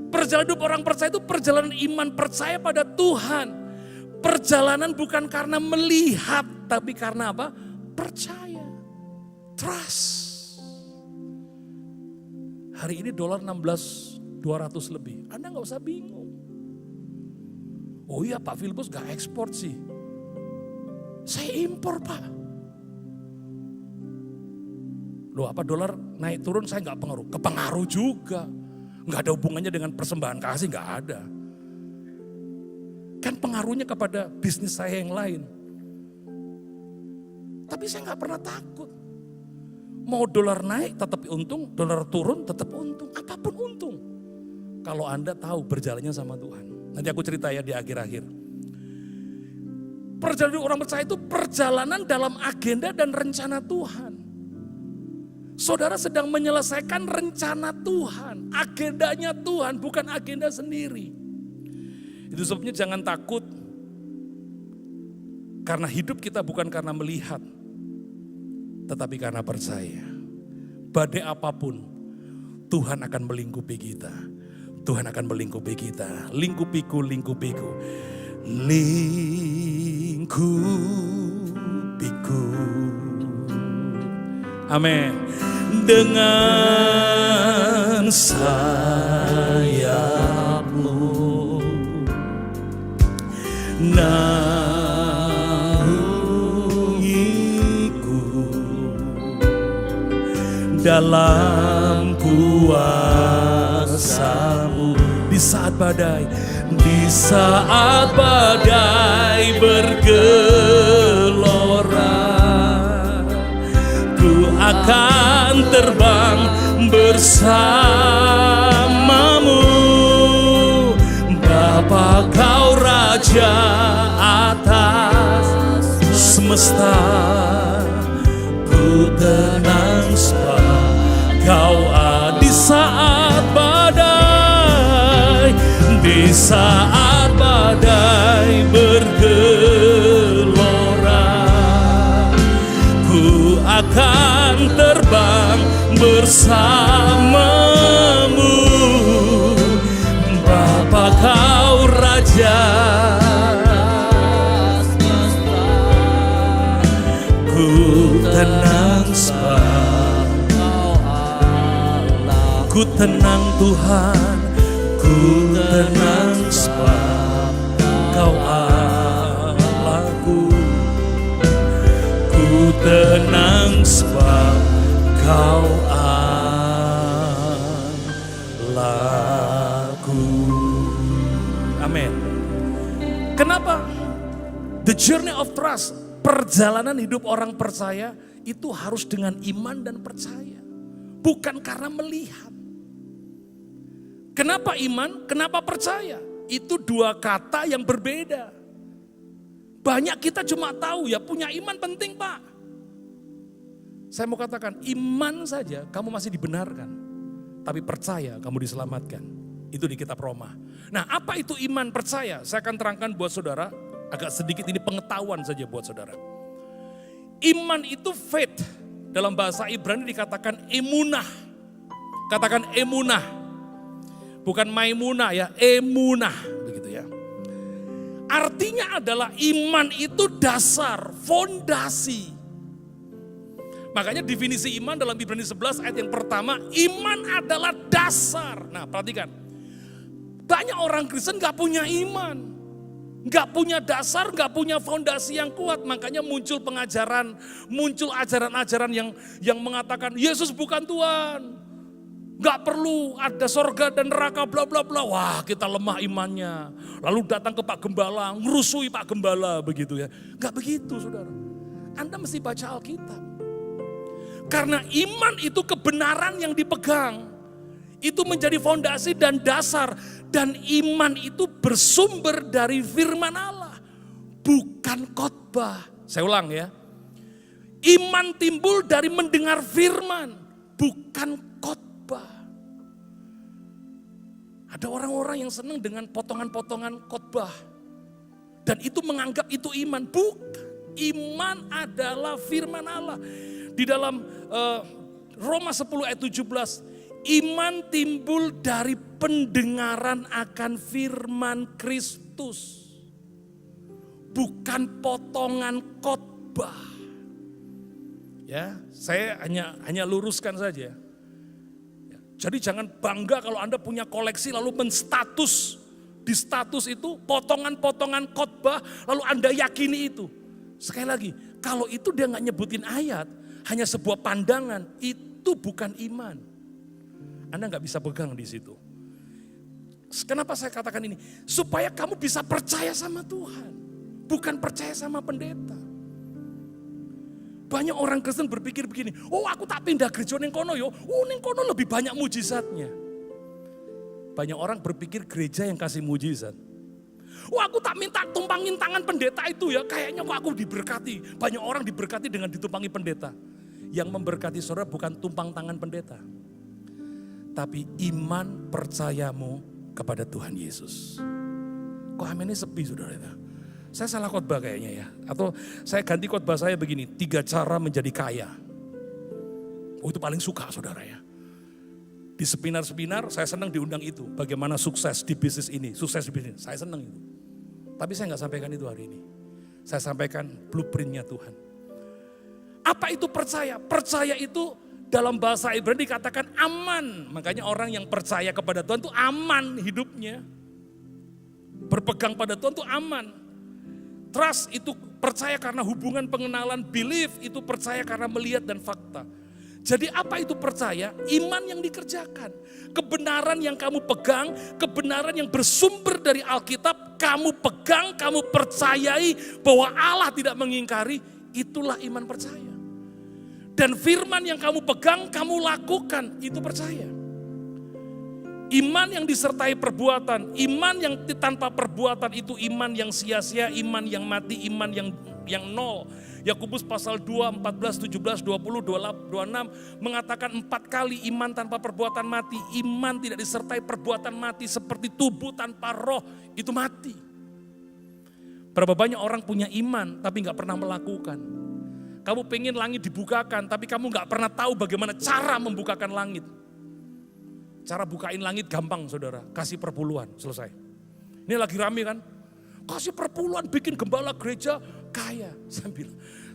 Perjalanan hidup orang percaya itu perjalanan iman percaya pada Tuhan. Perjalanan bukan karena melihat, tapi karena apa? Percaya. Trust. Hari ini dolar 16.200 lebih. Anda gak usah bingung. Oh iya Pak Filipus gak ekspor sih. Saya impor Pak. Loh apa dolar naik turun saya gak pengaruh. Kepengaruh juga. Gak ada hubungannya dengan persembahan kasih, gak ada. Kan pengaruhnya kepada bisnis saya yang lain. Tapi saya gak pernah takut. Mau dolar naik tetap untung, dolar turun tetap untung. Apapun untung. Kalau Anda tahu berjalannya sama Tuhan. Nanti aku cerita ya di akhir-akhir. Perjalanan orang percaya itu perjalanan dalam agenda dan rencana Tuhan. Saudara sedang menyelesaikan rencana Tuhan. Agendanya Tuhan, bukan agenda sendiri. Itu sebabnya jangan takut. Karena hidup kita bukan karena melihat. Tetapi karena percaya. Badai apapun, Tuhan akan melingkupi kita. Tuhan akan melingkupi kita. Lingkupiku, lingkupiku. Lingkupiku. Amin. Dengan sayapmu naungiku dalam kuasa-Mu di saat badai bergelora, ku akan terbang bersamamu, Bapa Kau Raja atas semesta, ku tenang sebab Kau ada di saat badai, di saat badai bergelora, ku akan terbang bersamamu, Bapa Kau Raja. Ku tenang sebab ku tenang Tuhan, ku tenang sebab Kau Allahku. Ku tenang sebab Kau Allahku. Amin. Kenapa? The journey of trust, perjalanan hidup orang percaya itu harus dengan iman dan percaya. Bukan karena melihat. Kenapa iman? Kenapa percaya? Itu dua kata yang berbeda. Banyak kita cuma tahu ya punya iman penting Pak. Saya mau katakan iman saja kamu masih dibenarkan. Tapi percaya kamu diselamatkan. Itu di kitab Roma. Nah apa itu iman percaya? Saya akan terangkan buat saudara. Agak sedikit ini pengetahuan saja buat saudara. Iman itu faith. Dalam bahasa Ibrani dikatakan emunah. Katakan emunah. Bukan maimunah ya, emunah begitu ya. Artinya adalah iman itu dasar, fondasi. Makanya definisi iman dalam Ibrani 11 ayat yang pertama, iman adalah dasar. Nah perhatikan, banyak orang Kristen gak punya iman. Gak punya dasar, gak punya fondasi yang kuat. Makanya muncul pengajaran, muncul ajaran-ajaran yang mengatakan Yesus bukan Tuhan. Gak perlu ada sorga dan neraka bla bla bla. Wah kita lemah imannya. Lalu datang ke Pak Gembala, ngerusui Pak Gembala begitu ya. Gak begitu saudara. Anda mesti baca Alkitab. Karena iman itu kebenaran yang dipegang. Itu menjadi fondasi dan dasar. Dan iman itu bersumber dari firman Allah. Bukan khotbah. Saya ulang ya. Iman timbul dari mendengar firman. Bukan khotbah. Ada orang-orang yang senang dengan potongan-potongan khotbah. Dan itu menganggap itu iman. Bukan. Iman adalah firman Allah. Di dalam Roma 10 ayat 17. Iman timbul dari pendengaran akan firman Kristus. Bukan potongan khotbah. Ya, saya hanya luruskan saja. Jadi jangan bangga kalau Anda punya koleksi lalu menstatus. Di status itu potongan-potongan khotbah lalu Anda yakini itu. Sekali lagi, kalau itu dia nggak nyebutin ayat, hanya sebuah pandangan, itu bukan iman. Anda nggak bisa pegang di situ. Kenapa saya katakan ini? Supaya kamu bisa percaya sama Tuhan. Bukan percaya sama pendeta. Banyak orang Kristen berpikir begini, oh aku tak pindah gereja ning kono yo, oh ning kono lebih banyak mujizatnya. Banyak orang berpikir gereja yang kasih mujizat. Oh aku tak minta tumpangin tangan pendeta itu ya, kayaknya kok aku diberkati. Banyak orang diberkati dengan ditumpangi pendeta. Yang memberkati saudara bukan tumpang tangan pendeta. Tapi iman percayamu kepada Tuhan Yesus. Kok aminnya sepi saudara itu? Saya salah khotbah kayaknya ya. Atau saya ganti khotbah saya begini, 3 cara menjadi kaya. Oh itu paling suka saudara ya. Di seminar-seminar saya senang diundang itu. Bagaimana sukses di bisnis ini, sukses di bisnis. Saya senang itu. Tapi saya nggak sampaikan itu hari ini. Saya sampaikan blueprintnya Tuhan. Apa itu percaya? Percaya itu dalam bahasa Ibrani dikatakan aman. Makanya orang yang percaya kepada Tuhan itu aman hidupnya. Berpegang pada Tuhan itu aman. Trust itu percaya karena hubungan pengenalan, belief itu percaya karena melihat dan fakta. Jadi apa itu percaya? Iman yang dikerjakan. Kebenaran yang kamu pegang, kebenaran yang bersumber dari Alkitab, kamu pegang, kamu percayai bahwa Allah tidak mengingkari, itulah iman percaya. Dan firman yang kamu pegang, kamu lakukan, itu percaya. Iman yang disertai perbuatan, iman yang tanpa perbuatan itu iman yang sia-sia, iman yang mati, iman yang nol. Yakobus pasal 2, 14, 17, 20, 26 mengatakan 4 kali iman tanpa perbuatan mati. Iman tidak disertai perbuatan mati seperti tubuh tanpa roh itu mati. Berapa banyak orang punya iman tapi gak pernah melakukan. Kamu pengen langit dibukakan tapi kamu gak pernah tahu bagaimana cara membukakan langit. Cara bukain langit gampang saudara, kasih perpuluhan, selesai. Ini lagi rame kan, kasih perpuluhan bikin gembala gereja kaya.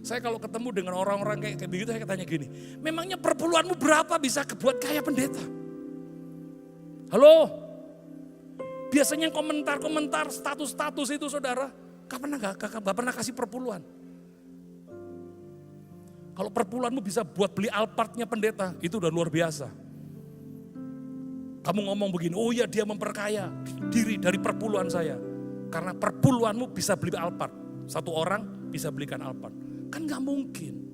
Saya kalau ketemu dengan orang-orang kayak begitu saya tanya gini, memangnya perpuluhanmu berapa bisa buat kaya pendeta? Halo? Biasanya komentar-komentar status-status itu saudara, gak pernah kasih perpuluhan. Kalau perpuluhanmu bisa buat beli Alphardnya pendeta, itu udah luar biasa. Kamu ngomong begini, oh ya dia memperkaya diri dari perpuluhan saya. Karena perpuluhanmu bisa beli Alphard. Satu orang bisa belikan Alphard. Kan gak mungkin.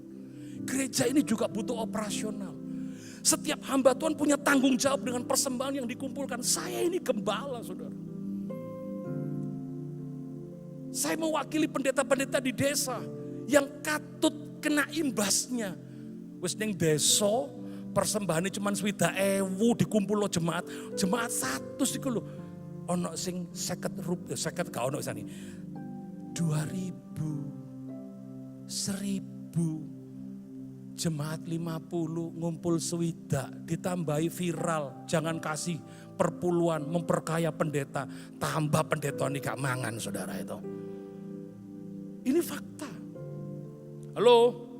Gereja ini juga butuh operasional. Setiap hamba Tuhan punya tanggung jawab dengan persembahan yang dikumpulkan. Saya ini gembala saudara. Saya mewakili pendeta-pendeta di desa yang katut kena imbasnya. Wis ning desa persembahannya cuma 20.000 dikumpul lo jemaat 100 iku lho. Ono sing 50 rupiah, 50 gak ono isane. 2.000, 1.000, jemaat 50 ngumpul swidak, ditambahi viral, jangan kasih perpuluhan memperkaya pendeta, tambah pendeta ini gak mangan saudara itu. Ini fakta. Halo?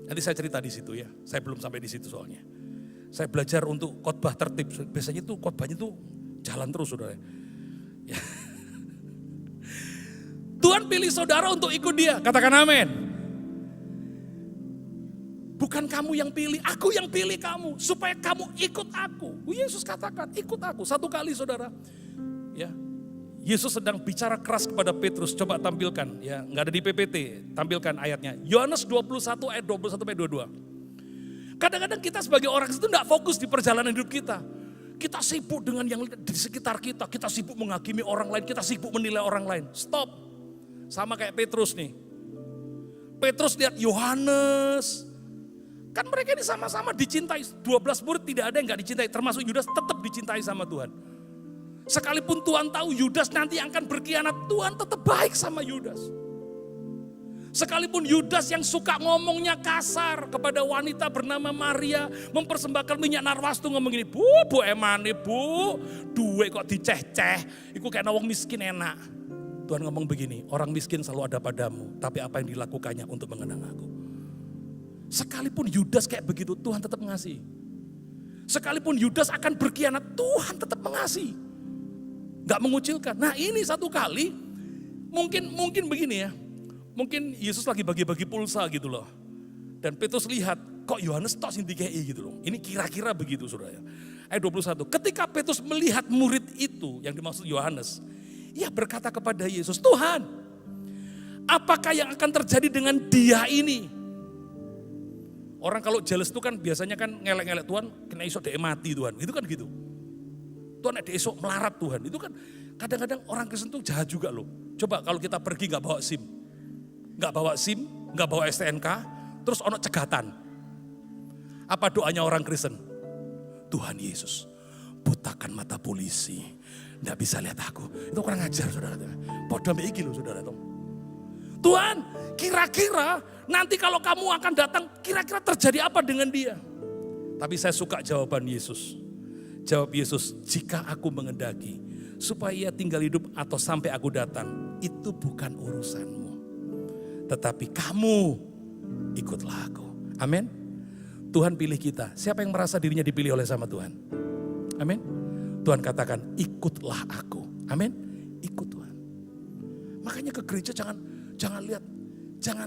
Nanti saya cerita di situ ya, saya belum sampai di situ soalnya. Saya belajar untuk khotbah tertib, biasanya tuh khotbahnya tuh jalan terus saudara. Ya. Tuhan pilih saudara untuk ikut dia, katakan amin. Bukan kamu yang pilih, aku yang pilih kamu, supaya kamu ikut aku. Yesus katakan ikut aku, satu kali saudara. Ya, Yesus sedang bicara keras kepada Petrus, coba tampilkan, ya nggak ada di PPT, tampilkan ayatnya. Yohanes 21 ayat 21-22. Kadang-kadang kita sebagai orang itu nggak fokus di perjalanan hidup kita. Kita sibuk dengan yang di sekitar kita sibuk menghakimi orang lain, kita sibuk menilai orang lain. Stop, sama kayak Petrus nih. Petrus lihat Yohanes, kan mereka ini sama-sama dicintai. 12 murid tidak ada yang nggak dicintai, termasuk Yudas tetap dicintai sama Tuhan. Sekalipun Tuhan tahu Yudas nanti akan berkhianat, Tuhan tetap baik sama Yudas. Sekalipun Yudas yang suka ngomongnya kasar kepada wanita bernama Maria, mempersembahkan minyak narwastu ngomong gini, bu emane bu, duit kok diceh-ceh, itu kayak wong miskin enak. Tuhan ngomong begini, orang miskin selalu ada padamu, tapi apa yang dilakukannya untuk mengenang aku. Sekalipun Yudas kayak begitu, Tuhan tetap mengasihi. Sekalipun Yudas akan berkhianat, Tuhan tetap mengasihi. Gak mengucilkan. Nah ini satu kali, mungkin begini ya. Mungkin Yesus lagi bagi-bagi pulsa gitu loh. Dan Petrus lihat, kok Yohanes tok sing dikei gitu loh. Ini kira-kira begitu saudara. Ayat 21, ketika Petrus melihat murid itu, yang dimaksud Yohanes, ia berkata kepada Yesus, Tuhan, apakah yang akan terjadi dengan dia ini? Orang kalau jealous itu kan biasanya kan ngelek-ngelek Tuhan, kena isok dia mati Tuhan, itu kan gitu. Tuhan ada esok melarat Tuhan, itu kan kadang-kadang orang Kristen tuh jahat juga loh. Coba kalau kita pergi gak bawa SIM, gak bawa STNK, terus ono cegatan. Apa doanya orang Kristen? Tuhan Yesus, butakan mata polisi, gak bisa lihat aku. Itu kurang ajar saudara. Podo ambek iki loh saudara. Tuhan, kira-kira nanti kalau kamu akan datang, kira-kira terjadi apa dengan dia? Tapi saya suka jawaban Yesus. Jawab Yesus, jika aku mengendaki supaya ia tinggal hidup atau sampai aku datang, itu bukan urusanmu. Tetapi kamu ikutlah aku. Amin. Tuhan pilih kita. Siapa yang merasa dirinya dipilih oleh sama Tuhan? Amin. Tuhan katakan, ikutlah aku. Amin. Ikut Tuhan. Makanya ke gereja jangan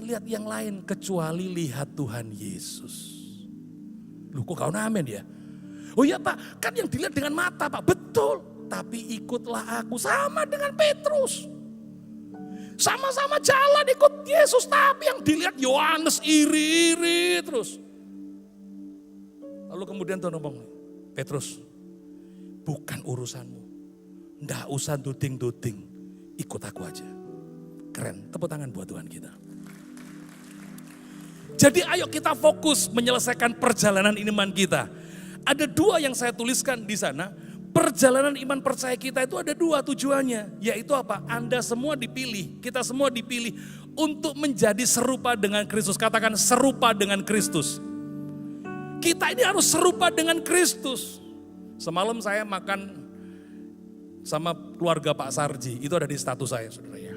lihat yang lain kecuali lihat Tuhan Yesus. Loh kok kau amin ya? Oh iya Pak, kan yang dilihat dengan mata Pak, betul. Tapi ikutlah aku, sama dengan Petrus. Sama-sama jalan ikut Yesus, tapi yang dilihat Yohanes iri-iri terus. Lalu kemudian Tuhan ngomong, Petrus, bukan urusanmu. Nggak usah duding-duding, ikut aku aja. Keren, tepuk tangan buat Tuhan kita. Jadi ayo kita fokus menyelesaikan perjalanan iman kita. Ada 2 yang saya tuliskan di sana. Perjalanan iman percaya kita itu ada 2 tujuannya. Yaitu apa? Anda semua dipilih, kita semua dipilih untuk menjadi serupa dengan Kristus. Katakan serupa dengan Kristus. Kita ini harus serupa dengan Kristus. Semalam saya makan sama keluarga Pak Sarji, itu ada di status saya, saudara ya.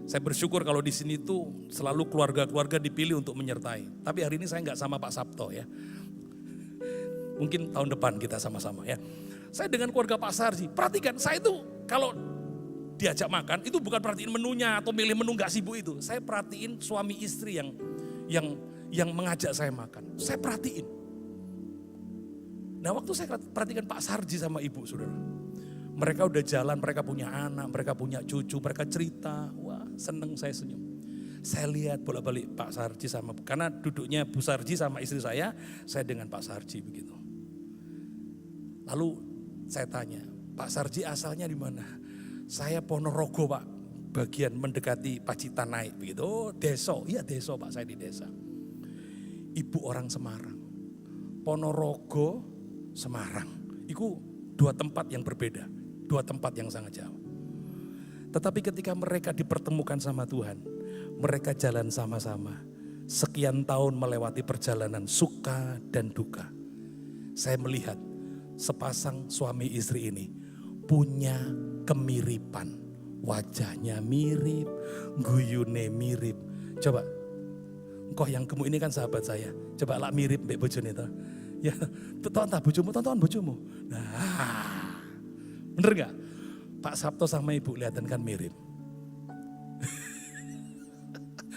Saya bersyukur kalau di sini tuh selalu keluarga-keluarga dipilih untuk menyertai. Tapi hari ini saya nggak sama Pak Sabto ya. Mungkin tahun depan kita sama-sama ya. Saya dengan keluarga Pak Sarji, perhatikan saya itu kalau diajak makan itu bukan perhatiin menunya atau milih menu nggak sibuk itu. Saya perhatiin suami istri yang mengajak saya makan. Saya perhatiin. Nah waktu saya perhatikan Pak Sarji sama ibu saudara. Mereka udah jalan, mereka punya anak, mereka punya cucu, mereka cerita. Wah seneng saya senyum. Saya lihat bolak-balik Pak Sarji sama, karena duduknya Bu Sarji sama istri saya dengan Pak Sarji begitu. Lalu saya tanya, Pak Sarji asalnya di mana? Saya Ponorogo Pak, bagian mendekati Pacitan naik begitu. Oh Deso, iya Deso Pak, saya di desa. Ibu orang Semarang, Ponorogo, Semarang. Itu 2 tempat yang berbeda, 2 tempat yang sangat jauh. Tetapi ketika mereka dipertemukan sama Tuhan, mereka jalan sama-sama. Sekian tahun melewati perjalanan suka dan duka. Saya melihat sepasang suami istri ini punya kemiripan. Wajahnya mirip, guyune mirip. Coba, engkau yang gemuk ini kan sahabat saya. Coba lah mirip mbak bojone itu. Ya, tonton bojomu. Nah, bener gak? Pak Sabto sama ibu kelihatan kan mirip.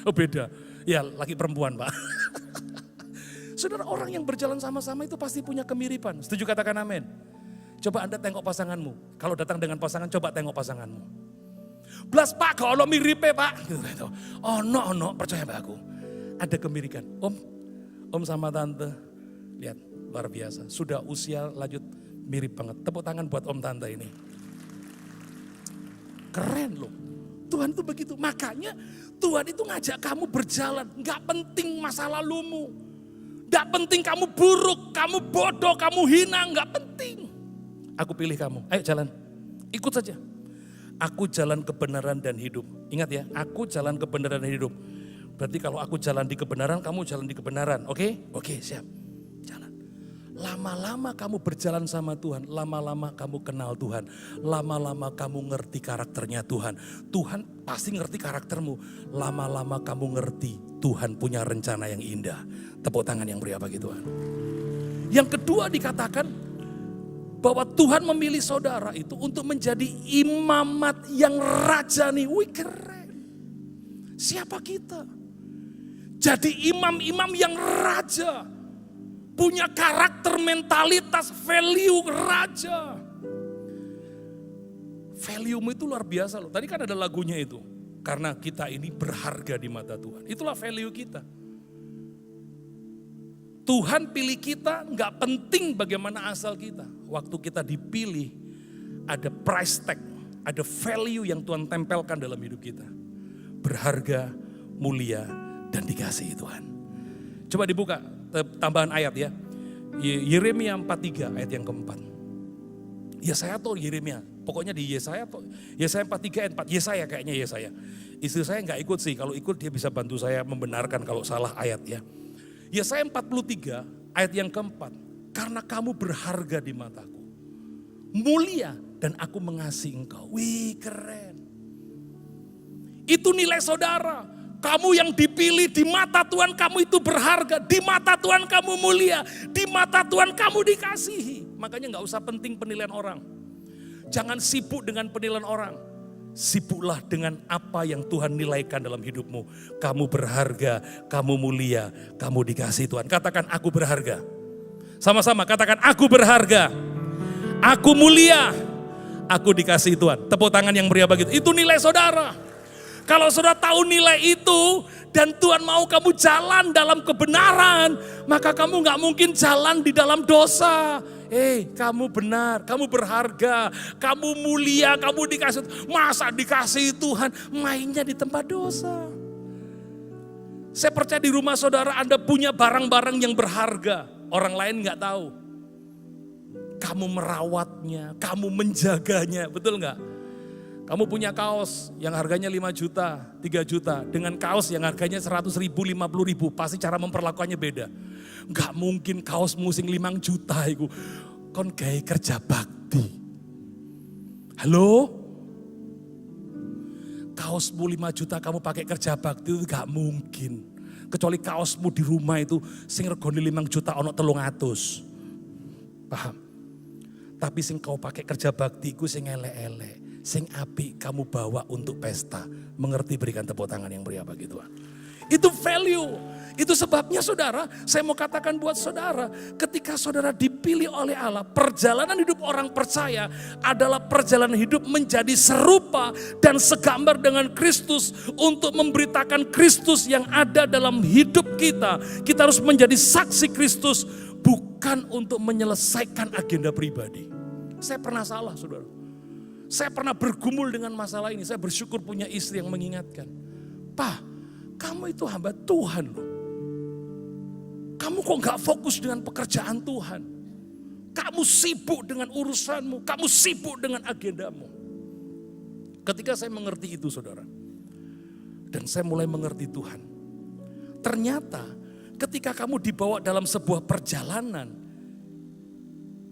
Oh beda, ya laki perempuan Pak. Saudara, orang yang berjalan sama-sama itu pasti punya kemiripan. Setuju katakan amin. Coba Anda tengok pasanganmu. Kalau datang dengan pasangan, coba tengok pasanganmu. Belas Pak, kalau mirip Pak. Gitu. Oh no, percaya Mbak aku. Ada kemiripan. Om sama tante, lihat luar biasa. Sudah usia lanjut mirip banget. Tepuk tangan buat om tante ini. Keren loh. Tuhan itu begitu. Makanya Tuhan itu ngajak kamu berjalan. Gak penting masa lalumu. Gak penting kamu buruk, kamu bodoh, kamu hina. Gak penting. Aku pilih kamu. Ayo jalan. Ikut saja. Aku jalan kebenaran dan hidup. Ingat ya, aku jalan kebenaran dan hidup. Berarti kalau aku jalan di kebenaran, kamu jalan di kebenaran. Oke? Oke, siap. Jalan. Lama-lama kamu berjalan sama Tuhan. Lama-lama kamu kenal Tuhan. Lama-lama kamu ngerti karakternya Tuhan. Tuhan pasti ngerti karaktermu. Lama-lama kamu ngerti Tuhan punya rencana yang indah. Tepuk tangan yang meriah bagi Tuhan. Yang kedua dikatakan bahwa Tuhan memilih saudara itu untuk menjadi imamat yang rajani. Wih keren. Siapa kita? Jadi imam-imam yang raja. Punya karakter, mentalitas, value raja. Value-mu itu luar biasa loh. Tadi kan ada lagunya itu. Karena kita ini berharga di mata Tuhan. Itulah value kita. Tuhan pilih kita, nggak penting bagaimana asal kita. Waktu kita dipilih, ada price tag, ada value yang Tuhan tempelkan dalam hidup kita. Berharga, mulia, dan dikasihi Tuhan. Coba dibuka tambahan ayat ya. Yeremia 43 ayat yang keempat. Yesaya atau Yeremia, pokoknya di Yesaya 43 ayat 4. Yesaya kayaknya Yesaya. Istri saya nggak ikut sih, kalau ikut dia bisa bantu saya membenarkan kalau salah ayat ya. Yesaya 43 ayat yang keempat. Karena kamu berharga di mataku. Mulia dan aku mengasihi engkau. Wih keren. Itu nilai saudara. Kamu yang dipilih di mata Tuhan kamu itu berharga. Di mata Tuhan kamu mulia. Di mata Tuhan kamu dikasihi. Makanya gak usah penting penilaian orang. Jangan sibuk dengan penilaian orang. Sibuklah dengan apa yang Tuhan nilaikan dalam hidupmu. Kamu berharga, kamu mulia, kamu dikasihi Tuhan. Katakan aku berharga. Sama-sama katakan aku berharga. Aku mulia, aku dikasihi Tuhan. Tepuk tangan yang meriah begitu. Itu nilai saudara. Kalau saudara tahu nilai itu dan Tuhan mau kamu jalan dalam kebenaran, maka kamu gak mungkin jalan di dalam dosa. kamu benar, kamu berharga, kamu mulia, kamu dikasih. Masa dikasih Tuhan, mainnya di tempat dosa. Saya percaya di rumah saudara Anda punya barang-barang yang berharga. Orang lain gak tahu. Kamu merawatnya, kamu menjaganya, betul gak? Kamu punya kaos yang harganya 5 juta, 3 juta. Dengan kaos yang harganya 100 ribu, 50 ribu. Pasti cara memperlakukannya beda. Gak mungkin kaos musing 5 juta itu. Kon gaya kerja bakti. Halo? Kaosmu 5 juta kamu pakai kerja bakti itu gak mungkin. Kecuali kaosmu di rumah itu sing regone 5 juta ono 300. Paham? Tapi sing kau pakai kerja bakti itu sing elek-elek. Sing api kamu bawa untuk pesta. Mengerti, berikan tepuk tangan yang meriah bagi Tuhan. Itu value. Itu sebabnya saudara, saya mau katakan buat saudara. Ketika saudara dipilih oleh Allah, perjalanan hidup orang percaya adalah perjalanan hidup menjadi serupa dan segambar dengan Kristus. Untuk memberitakan Kristus yang ada dalam hidup kita. Kita harus menjadi saksi Kristus. Bukan untuk menyelesaikan agenda pribadi. Saya pernah salah saudara. Saya pernah bergumul dengan masalah ini. Saya bersyukur punya istri yang mengingatkan. Pak, kamu itu hamba Tuhan loh. Kamu kok gak fokus dengan pekerjaan Tuhan. Kamu sibuk dengan urusanmu. Kamu sibuk dengan agendamu. Ketika saya mengerti itu saudara. Dan saya mulai mengerti Tuhan. Ternyata ketika kamu dibawa dalam sebuah perjalanan.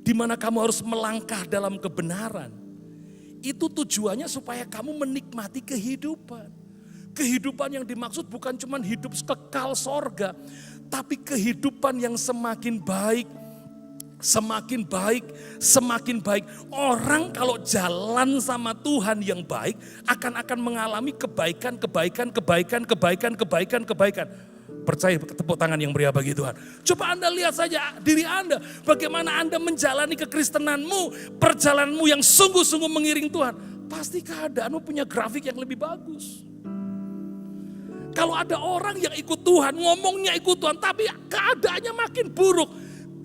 Di mana kamu harus melangkah dalam kebenaran. Itu tujuannya supaya kamu menikmati kehidupan. Kehidupan yang dimaksud bukan cuma hidup kekal sorga. Tapi kehidupan yang semakin baik. Semakin baik, semakin baik. Orang kalau jalan sama Tuhan yang baik. Akan mengalami kebaikan. Percaya, tepuk tangan yang meriah bagi Tuhan. Coba Anda lihat saja diri Anda. Bagaimana Anda menjalani kekristenanmu. Perjalananmu yang sungguh-sungguh mengiring Tuhan. Pasti keadaanmu punya grafik yang lebih bagus. Kalau ada orang yang ikut Tuhan, ngomongnya ikut Tuhan. Tapi keadaannya makin buruk.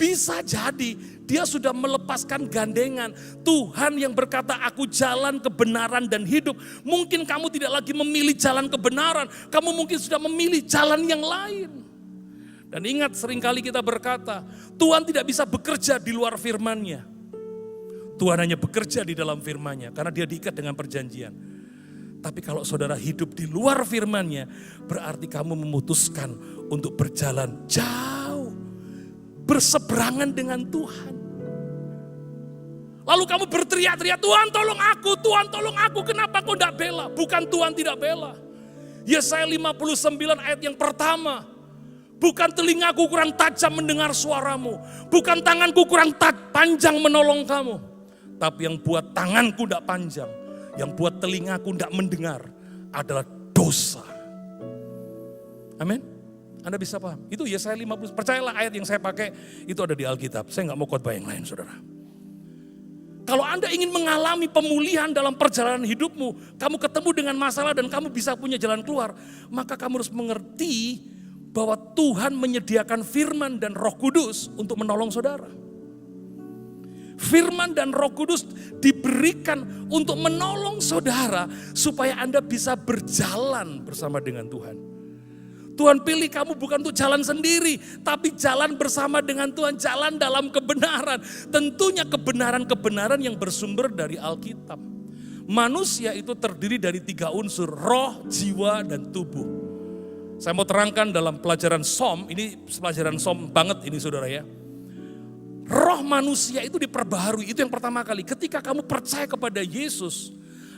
Bisa jadi dia sudah melepaskan gandengan. Tuhan yang berkata aku jalan kebenaran dan hidup. Mungkin kamu tidak lagi memilih jalan kebenaran. Kamu mungkin sudah memilih jalan yang lain. Dan ingat seringkali kita berkata Tuhan tidak bisa bekerja di luar firman-Nya. Tuhan hanya bekerja di dalam firman-Nya. Karena dia diikat dengan perjanjian. Tapi kalau saudara hidup di luar firman-Nya. Berarti kamu memutuskan untuk berjalan jauh. Berseberangan dengan Tuhan. Lalu kamu berteriak-teriak, Tuhan tolong aku, Tuhan tolong aku. Kenapa kau tidak bela? Bukan Tuhan tidak bela. Yesaya 59 ayat yang pertama. Bukan telingaku kurang tajam mendengar suaramu. Bukan tanganku kurang panjang menolong kamu. Tapi yang buat tanganku tidak panjang. Yang buat telingaku tidak mendengar adalah dosa. Amin. Anda bisa paham? Itu Yesaya 50. Percayalah ayat yang saya pakai itu ada di Alkitab. Saya nggak mau khotbah yang lain saudara. Kalau Anda ingin mengalami pemulihan dalam perjalanan hidupmu. Kamu ketemu dengan masalah dan kamu bisa punya jalan keluar. Maka kamu harus mengerti bahwa Tuhan menyediakan firman dan Roh Kudus untuk menolong saudara. Firman dan Roh Kudus diberikan untuk menolong saudara. Supaya Anda bisa berjalan bersama dengan Tuhan. Tuhan pilih kamu bukan untuk jalan sendiri, tapi jalan bersama dengan Tuhan, jalan dalam kebenaran. Tentunya kebenaran-kebenaran yang bersumber dari Alkitab. Manusia itu terdiri dari 3 unsur, roh, jiwa, dan tubuh. Saya mau terangkan dalam pelajaran Som, ini pelajaran Som banget ini saudara ya. Roh manusia itu diperbaharui, itu yang pertama kali. Ketika kamu percaya kepada Yesus,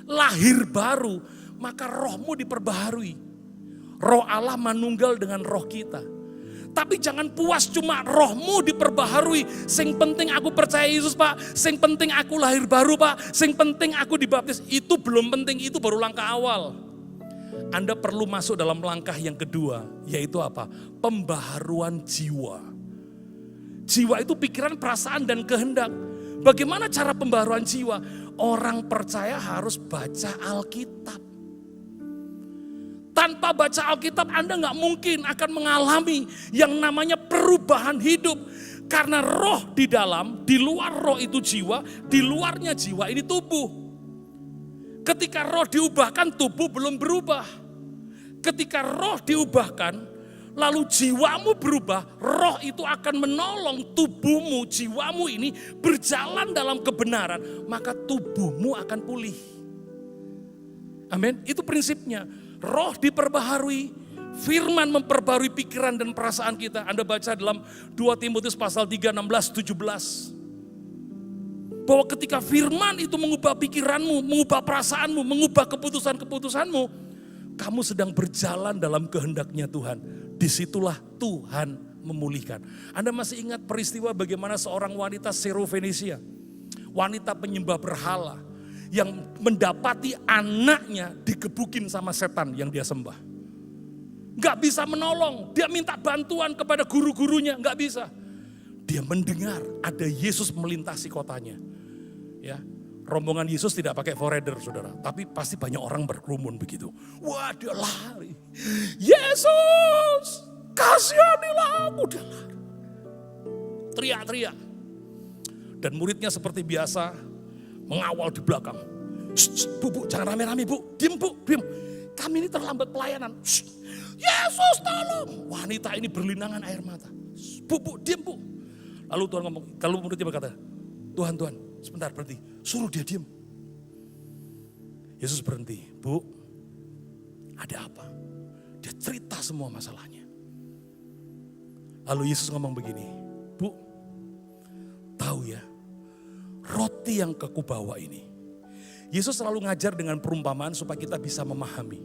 lahir baru, maka rohmu diperbaharui. Roh Allah manunggal dengan roh kita. Tapi jangan puas cuma rohmu diperbaharui. Sing penting aku percaya Yesus Pak. Sing penting aku lahir baru Pak. Sing penting aku dibaptis. Itu belum penting, itu baru langkah awal. Anda perlu masuk dalam langkah yang kedua. Yaitu apa? Pembaharuan jiwa. Jiwa itu pikiran, perasaan, dan kehendak. Bagaimana cara pembaharuan jiwa? Orang percaya harus baca Alkitab. Tanpa baca Alkitab Anda gak mungkin akan mengalami yang namanya perubahan hidup. Karena roh di dalam, di luar roh itu jiwa, di luarnya jiwa ini tubuh. Ketika roh diubahkan, tubuh belum berubah. Ketika roh diubahkan, lalu jiwamu berubah, roh itu akan menolong tubuhmu, jiwamu ini berjalan dalam kebenaran, maka tubuhmu akan pulih. Amin, itu prinsipnya. Roh diperbaharui, firman memperbarui pikiran dan perasaan kita. Anda baca dalam 2 Timotius pasal 3, 16, 17. Bahwa ketika firman itu mengubah pikiranmu, mengubah perasaanmu, mengubah keputusan-keputusanmu, kamu sedang berjalan dalam kehendaknya Tuhan. Disitulah Tuhan memulihkan. Anda masih ingat peristiwa bagaimana seorang wanita Syro-Fenisia, wanita penyembah berhala, yang mendapati anaknya digebukin sama setan yang dia sembah. Gak bisa menolong, dia minta bantuan kepada guru-gurunya, gak bisa. Dia mendengar ada Yesus melintasi kotanya. Ya, rombongan Yesus tidak pakai forerunner saudara, tapi pasti banyak orang berkerumun begitu. Wah, dia lari. Yesus, kasihanilah aku, dia lari. Teriak-teriak. Dan muridnya seperti biasa mengawal di belakang. Bu, jangan rame-rame bu, diem bu, diem. Kami ini terlambat pelayanan. Yesus tolong. Wanita ini berlinangan air mata. Bu, diem bu. Lalu Tuhan ngomong, kalau muridnya berkata, Tuhan, sebentar berhenti. Suruh dia diem. Yesus berhenti. Bu, ada apa? Dia cerita semua masalahnya. Lalu Yesus ngomong begini, Bu, tahu ya, roti yang kubawa ini. Yesus selalu ngajar dengan perumpamaan supaya kita bisa memahami.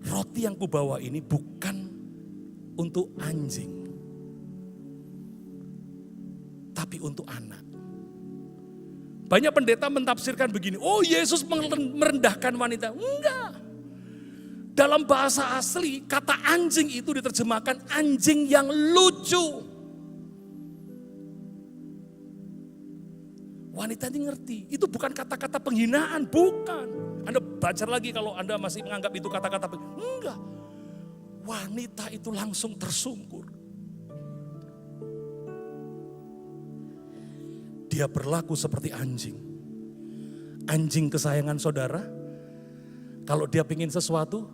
Roti yang kubawa ini bukan untuk anjing, tapi untuk anak. Banyak pendeta mentafsirkan begini, oh Yesus merendahkan wanita. Enggak. Dalam bahasa asli, kata anjing itu diterjemahkan anjing yang lucu. Wanita ini ngerti, itu bukan kata-kata penghinaan, bukan. Anda baca lagi kalau Anda masih menganggap itu kata-kata penghinaan. Enggak. Wanita itu langsung tersungkur. Dia berlaku seperti anjing. Anjing kesayangan saudara, kalau dia pingin sesuatu,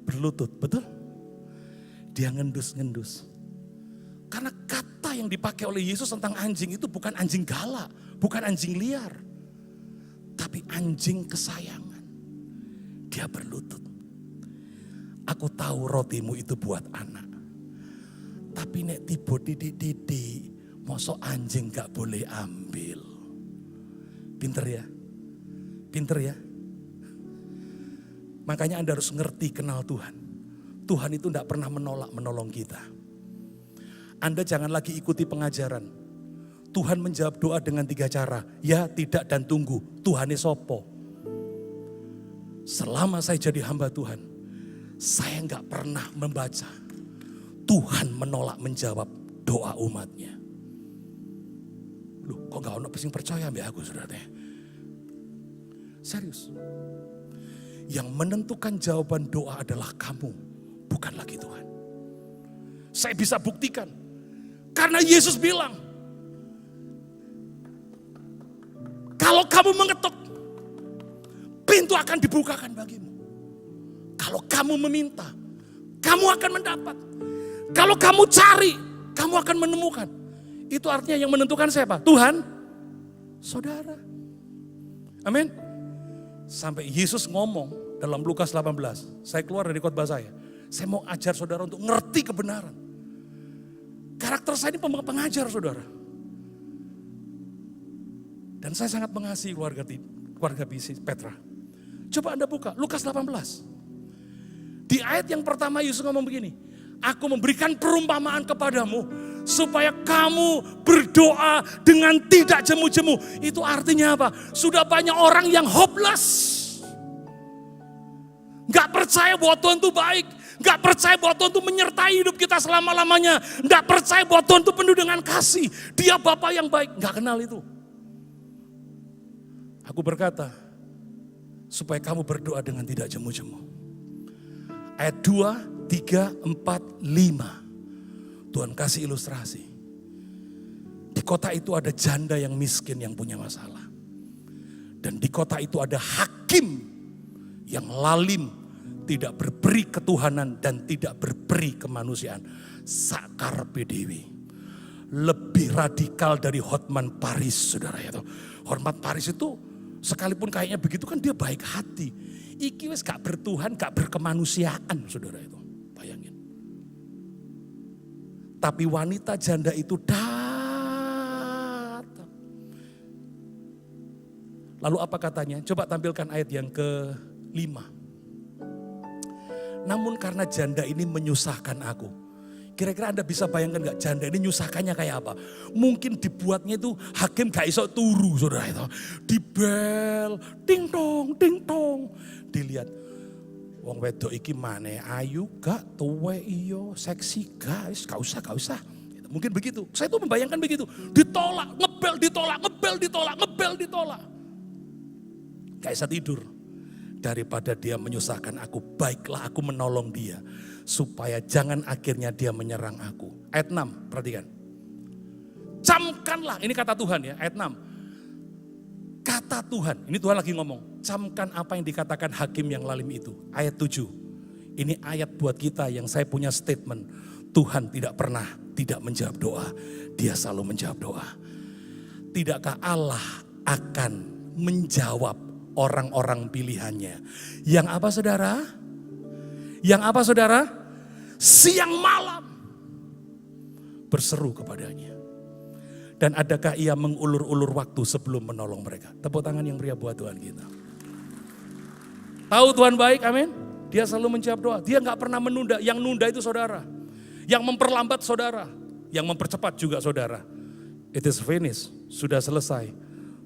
berlutut, betul? Dia ngendus-ngendus. Karena kata yang dipakai oleh Yesus tentang anjing itu bukan anjing galak, bukan anjing liar. Tapi anjing kesayangan. Dia berlutut. Aku tahu rotimu itu buat anak. Tapi nek tiba didik-didik, mosok anjing gak boleh ambil. Pinter ya? Pinter ya? Makanya Anda harus ngerti kenal Tuhan. Tuhan itu gak pernah menolak menolong kita. Anda jangan lagi ikuti pengajaran. Tuhan menjawab doa dengan 3 cara. Ya, tidak, dan tunggu. Tuhan sopo. Selama saya jadi hamba Tuhan, saya gak pernah membaca Tuhan menolak menjawab doa umatnya. Loh, kok gak ada yang percaya ambil aku saudara? Serius. Yang menentukan jawaban doa adalah kamu, bukan lagi Tuhan. Saya bisa buktikan. Karena Yesus bilang, kalau kamu mengetuk, pintu akan dibukakan bagimu. Kalau kamu meminta, kamu akan mendapat. Kalau kamu cari, kamu akan menemukan. Itu artinya yang menentukan siapa? Tuhan, saudara. Amin. Sampai Yesus ngomong dalam Lukas 18. Saya keluar dari khotbah saya. Saya mau ajar saudara untuk ngerti kebenaran. Karakter saya ini pengajar saudara. Dan saya sangat mengasihi keluarga bisnis Petra. Coba Anda buka Lukas 18. Di ayat yang pertama Yesus ngomong begini. Aku memberikan perumpamaan kepadamu supaya kamu berdoa dengan tidak jemu-jemu. Itu artinya apa? Sudah banyak orang yang hopeless. Gak percaya bahwa Tuhan itu baik. Gak percaya bahwa Tuhan itu menyertai hidup kita selama-lamanya. Gak percaya bahwa Tuhan itu penuh dengan kasih. Dia Bapa yang baik. Gak kenal itu. Aku berkata, supaya kamu berdoa dengan tidak jemu-jemu. Ayat 2, 3, 4, 5. Tuhan kasih ilustrasi. Di kota itu ada janda yang miskin yang punya masalah. Dan di kota itu ada hakim yang lalim, tidak berperi ketuhanan dan tidak berperi kemanusiaan. Sakar PDW. Lebih radikal dari Hotman Paris, saudara itu. Hotman Paris itu sekalipun kayaknya begitu kan dia baik hati. Iki wes gak bertuhan, gak berkemanusiaan, saudara itu. Bayangin. Tapi wanita janda itu datang. Lalu apa katanya? Coba tampilkan ayat yang ke-5. Namun karena janda ini menyusahkan aku. Kira-kira Anda bisa bayangkan gak janda ini nyusahkannya kayak apa? Mungkin dibuatnya itu hakim gak iso turu, saudara itu. Dibel, ting tong, ting tong. Dilihat, wong wedok iki maneh ayu gak, tuwe iyo, seksi guys, gak usah. Mungkin begitu. Saya tuh membayangkan begitu. Ditolak, ngebel, ditolak, ngebel, ditolak, ngebel, ditolak. Gak bisa tidur. Daripada dia menyusahkan aku, baiklah aku menolong dia. Supaya jangan akhirnya dia menyerang aku. Ayat 6, perhatikan. Camkanlah, ini kata Tuhan ya, ayat 6. Kata Tuhan, ini Tuhan lagi ngomong. Camkan apa yang dikatakan hakim yang lalim itu. Ayat 7, ini ayat buat kita yang saya punya statement. Tuhan tidak pernah tidak menjawab doa. Dia selalu menjawab doa. Tidakkah Allah akan menjawab orang-orang pilihannya. Yang apa saudara? Yang apa saudara? Siang malam berseru kepadanya. Dan adakah ia mengulur-ulur waktu sebelum menolong mereka? Tepuk tangan yang meriah buat Tuhan kita. Tahu Tuhan baik, amin. Dia selalu menjawab doa. Dia gak pernah menunda. Yang nunda itu saudara. Yang memperlambat saudara. Yang mempercepat juga saudara. It is finished. Sudah selesai.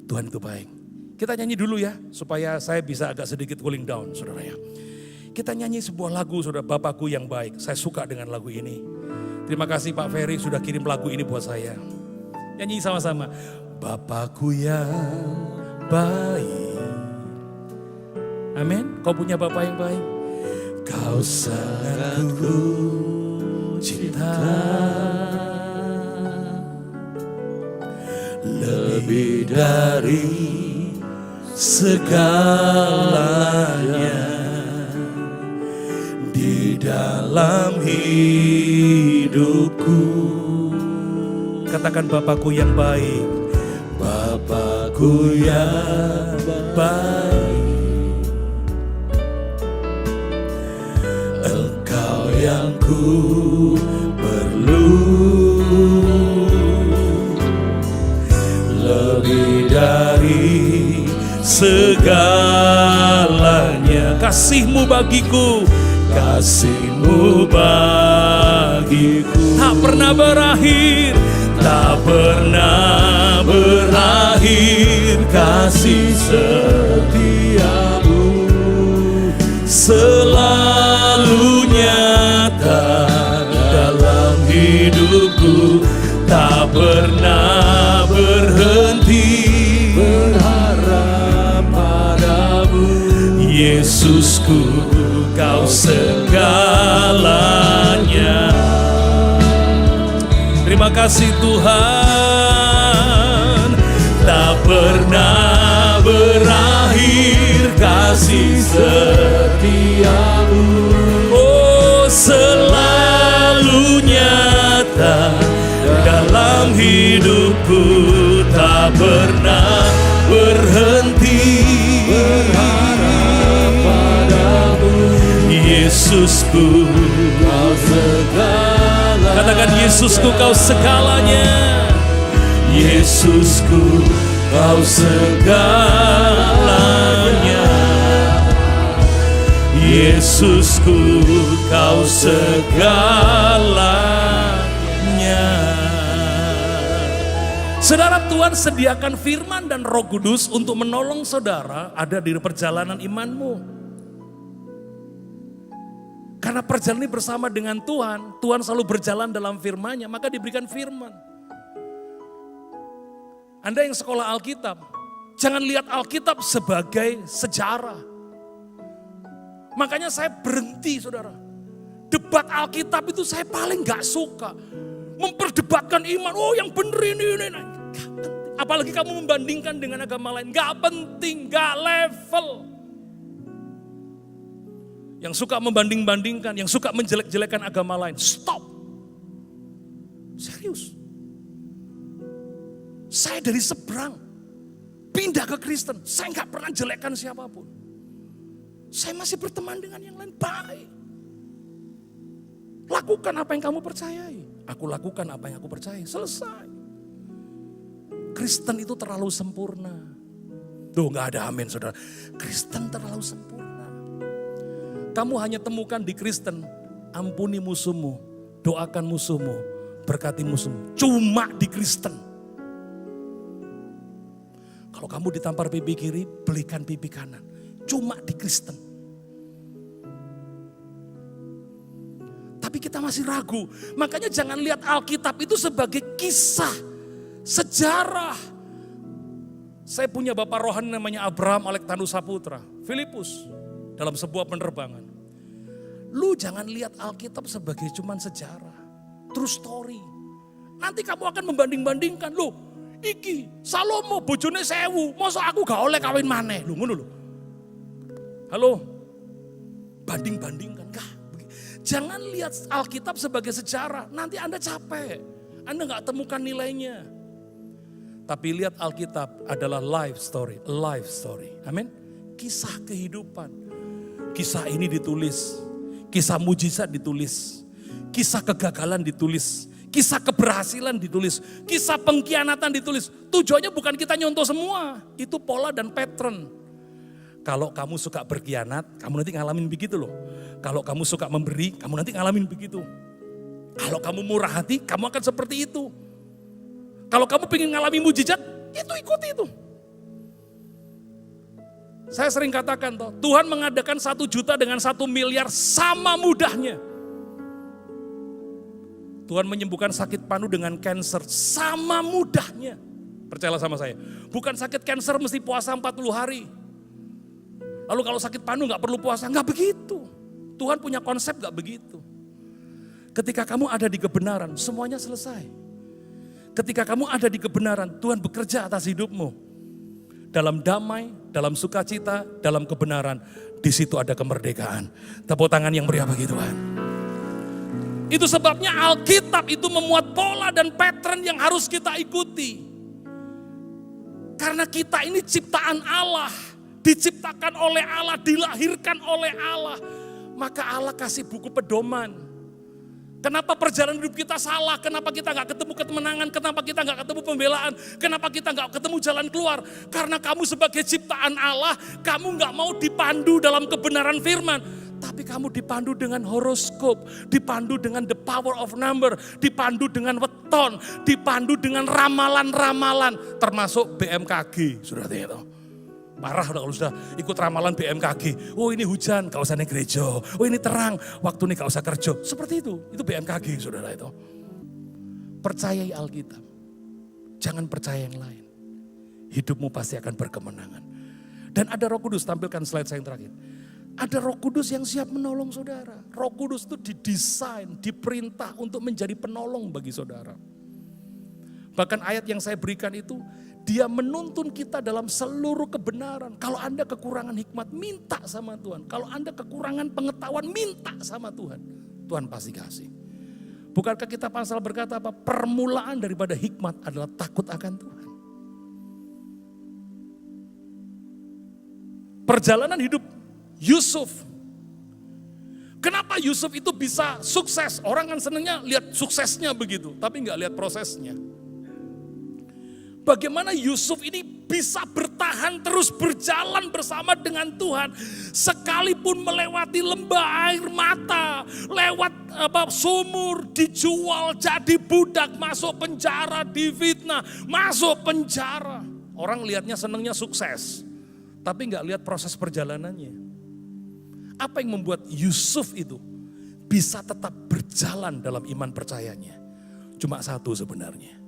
Tuhan itu baik. Kita nyanyi dulu ya, supaya saya bisa agak sedikit cooling down, saudara ya. Kita nyanyi sebuah lagu, saudara, Bapakku yang baik. Saya suka dengan lagu ini. Terima kasih Pak Ferry sudah kirim lagu ini buat saya. Nyanyi sama-sama. Bapakku yang baik. Amin. Kau punya Bapak yang baik. Kau sangat ku cinta. Lebih dari segalanya di dalam hidupku. Katakan Bapakku yang baik. Bapakku yang baik. Engkau yang ku perlu. Lebih dari segalanya. Kasih-Mu bagiku, kasih-Mu bagiku tak pernah berakhir, tak pernah berakhir. Kasih setiamu selalu nyata dalam hidupku, tak pernah berhenti berharap padamu. Yesusku, Kau segalanya. Terima kasih Tuhan, tak pernah berakhir kasih setiamu. Oh, selalu nyata dalam hidupku, tak pernah berhenti berharap padamu. Yesusku, Kau segalanya. Katakan Yesusku, Kau segalanya. Yesusku, Kau segalanya. Yesusku, Kau segalanya. Saudara, Tuhan sediakan firman dan Roh Kudus untuk menolong saudara ada di perjalanan imanmu. Karena perjalanan ini bersama dengan Tuhan, Tuhan selalu berjalan dalam firman-Nya, maka diberikan firman. Anda yang sekolah Alkitab, jangan lihat Alkitab sebagai sejarah. Makanya saya berhenti, saudara. Debat Alkitab itu saya paling gak suka. memperdebatkan iman. Oh yang bener ini. Apalagi kamu membandingkan dengan agama lain. Gak penting, gak level. Yang suka membanding-bandingkan, yang suka menjelek-jelekan agama lain. Stop. Serius. Saya dari seberang. Pindah ke Kristen. Saya gak pernah jelekkan siapapun. Saya masih berteman dengan yang lain. Baik. Lakukan apa yang kamu percayai. Aku lakukan apa yang aku percayai. Selesai. Kristen itu terlalu sempurna. Tuh gak ada amin saudara. Kristen terlalu sempurna. Kamu hanya temukan di Kristen, ampuni musuhmu, doakan musuhmu, berkati musuhmu. Cuma di Kristen. Kalau kamu ditampar pipi kiri, belikan pipi kanan. Cuma di Kristen. Tapi kita masih ragu. Makanya jangan lihat Alkitab itu sebagai kisah, sejarah. Saya punya bapak rohani namanya Abraham Alektanus Saputra, Filipus. Dalam sebuah penerbangan. Lu jangan lihat Alkitab sebagai cuman sejarah. True story. Nanti kamu akan membanding-bandingkan. Lu, iki Salomo bojone 1000. Masa aku gak oleh kawin maneh. Lu ngono lho. Halo. Banding-bandingkan. Gak. Jangan lihat Alkitab sebagai sejarah. Nanti Anda capek. Anda gak temukan nilainya. Tapi lihat Alkitab adalah life story. Life story. Amin. Kisah kehidupan. Kisah ini ditulis, kisah mujizat ditulis, kisah kegagalan ditulis, kisah keberhasilan ditulis, kisah pengkhianatan ditulis. Tujuannya bukan kita nyontoh semua, itu pola dan pattern. Kalau kamu suka berkhianat, kamu nanti ngalamin begitu loh. Kalau kamu suka memberi, kamu nanti ngalamin begitu. Kalau kamu murah hati, kamu akan seperti itu. Kalau kamu pengen ngalami mujizat, itu ikuti itu. Saya sering katakan toh, Tuhan mengadakan 1 juta dengan 1 miliar sama mudahnya. Tuhan menyembuhkan sakit panu dengan kanker sama mudahnya. Percayalah sama saya. Bukan sakit kanker mesti puasa 40 hari. Lalu kalau sakit panu gak perlu puasa, gak begitu. Tuhan punya konsep gak begitu. Ketika kamu ada di kebenaran, semuanya selesai. Ketika kamu ada di kebenaran, Tuhan bekerja atas hidupmu. Dalam damai, dalam sukacita, dalam kebenaran. Di situ ada kemerdekaan. Tepuk tangan yang meriah bagi Tuhan. Itu sebabnya Alkitab itu memuat pola dan pattern yang harus kita ikuti. Karena kita ini ciptaan Allah. Diciptakan oleh Allah, dilahirkan oleh Allah. Maka Allah kasih buku pedoman. Kenapa perjalanan hidup kita salah? Kenapa kita gak ketemu kemenangan? Kenapa kita gak ketemu pembelaan? Kenapa kita gak ketemu jalan keluar? Karena kamu sebagai ciptaan Allah, kamu gak mau dipandu dalam kebenaran firman. Tapi kamu dipandu dengan horoskop, dipandu dengan the power of number, dipandu dengan weton, dipandu dengan ramalan-ramalan. Termasuk BMKG, sudah tahu. Parah kalau sudah ikut ramalan BMKG. Oh ini hujan, gak usah naik gereja. Oh ini terang, waktu ini gak usah kerja. Seperti itu BMKG saudara itu. Percayai Alkitab. Jangan percaya yang lain. Hidupmu pasti akan berkemenangan. Dan ada Roh Kudus, tampilkan slide saya yang terakhir. Ada Roh Kudus yang siap menolong saudara. Roh Kudus itu didesain, diperintah untuk menjadi penolong bagi saudara. Bahkan ayat yang saya berikan itu, Dia menuntun kita dalam seluruh kebenaran. Kalau Anda kekurangan hikmat, minta sama Tuhan. Kalau Anda kekurangan pengetahuan, minta sama Tuhan. Tuhan pasti kasih. Bukankah kita pasal berkata apa? Permulaan daripada hikmat adalah takut akan Tuhan. Perjalanan hidup Yusuf. Kenapa Yusuf itu bisa sukses? Orang kan senangnya lihat suksesnya begitu, tapi nggak lihat prosesnya. Bagaimana Yusuf ini bisa bertahan terus berjalan bersama dengan Tuhan. Sekalipun melewati lembah air mata, lewat sumur, dijual jadi budak, masuk penjara, difitnah, masuk penjara. Orang lihatnya senangnya sukses, tapi nggak lihat proses perjalanannya. Apa yang membuat Yusuf itu bisa tetap berjalan dalam iman percayanya? Cuma satu sebenarnya.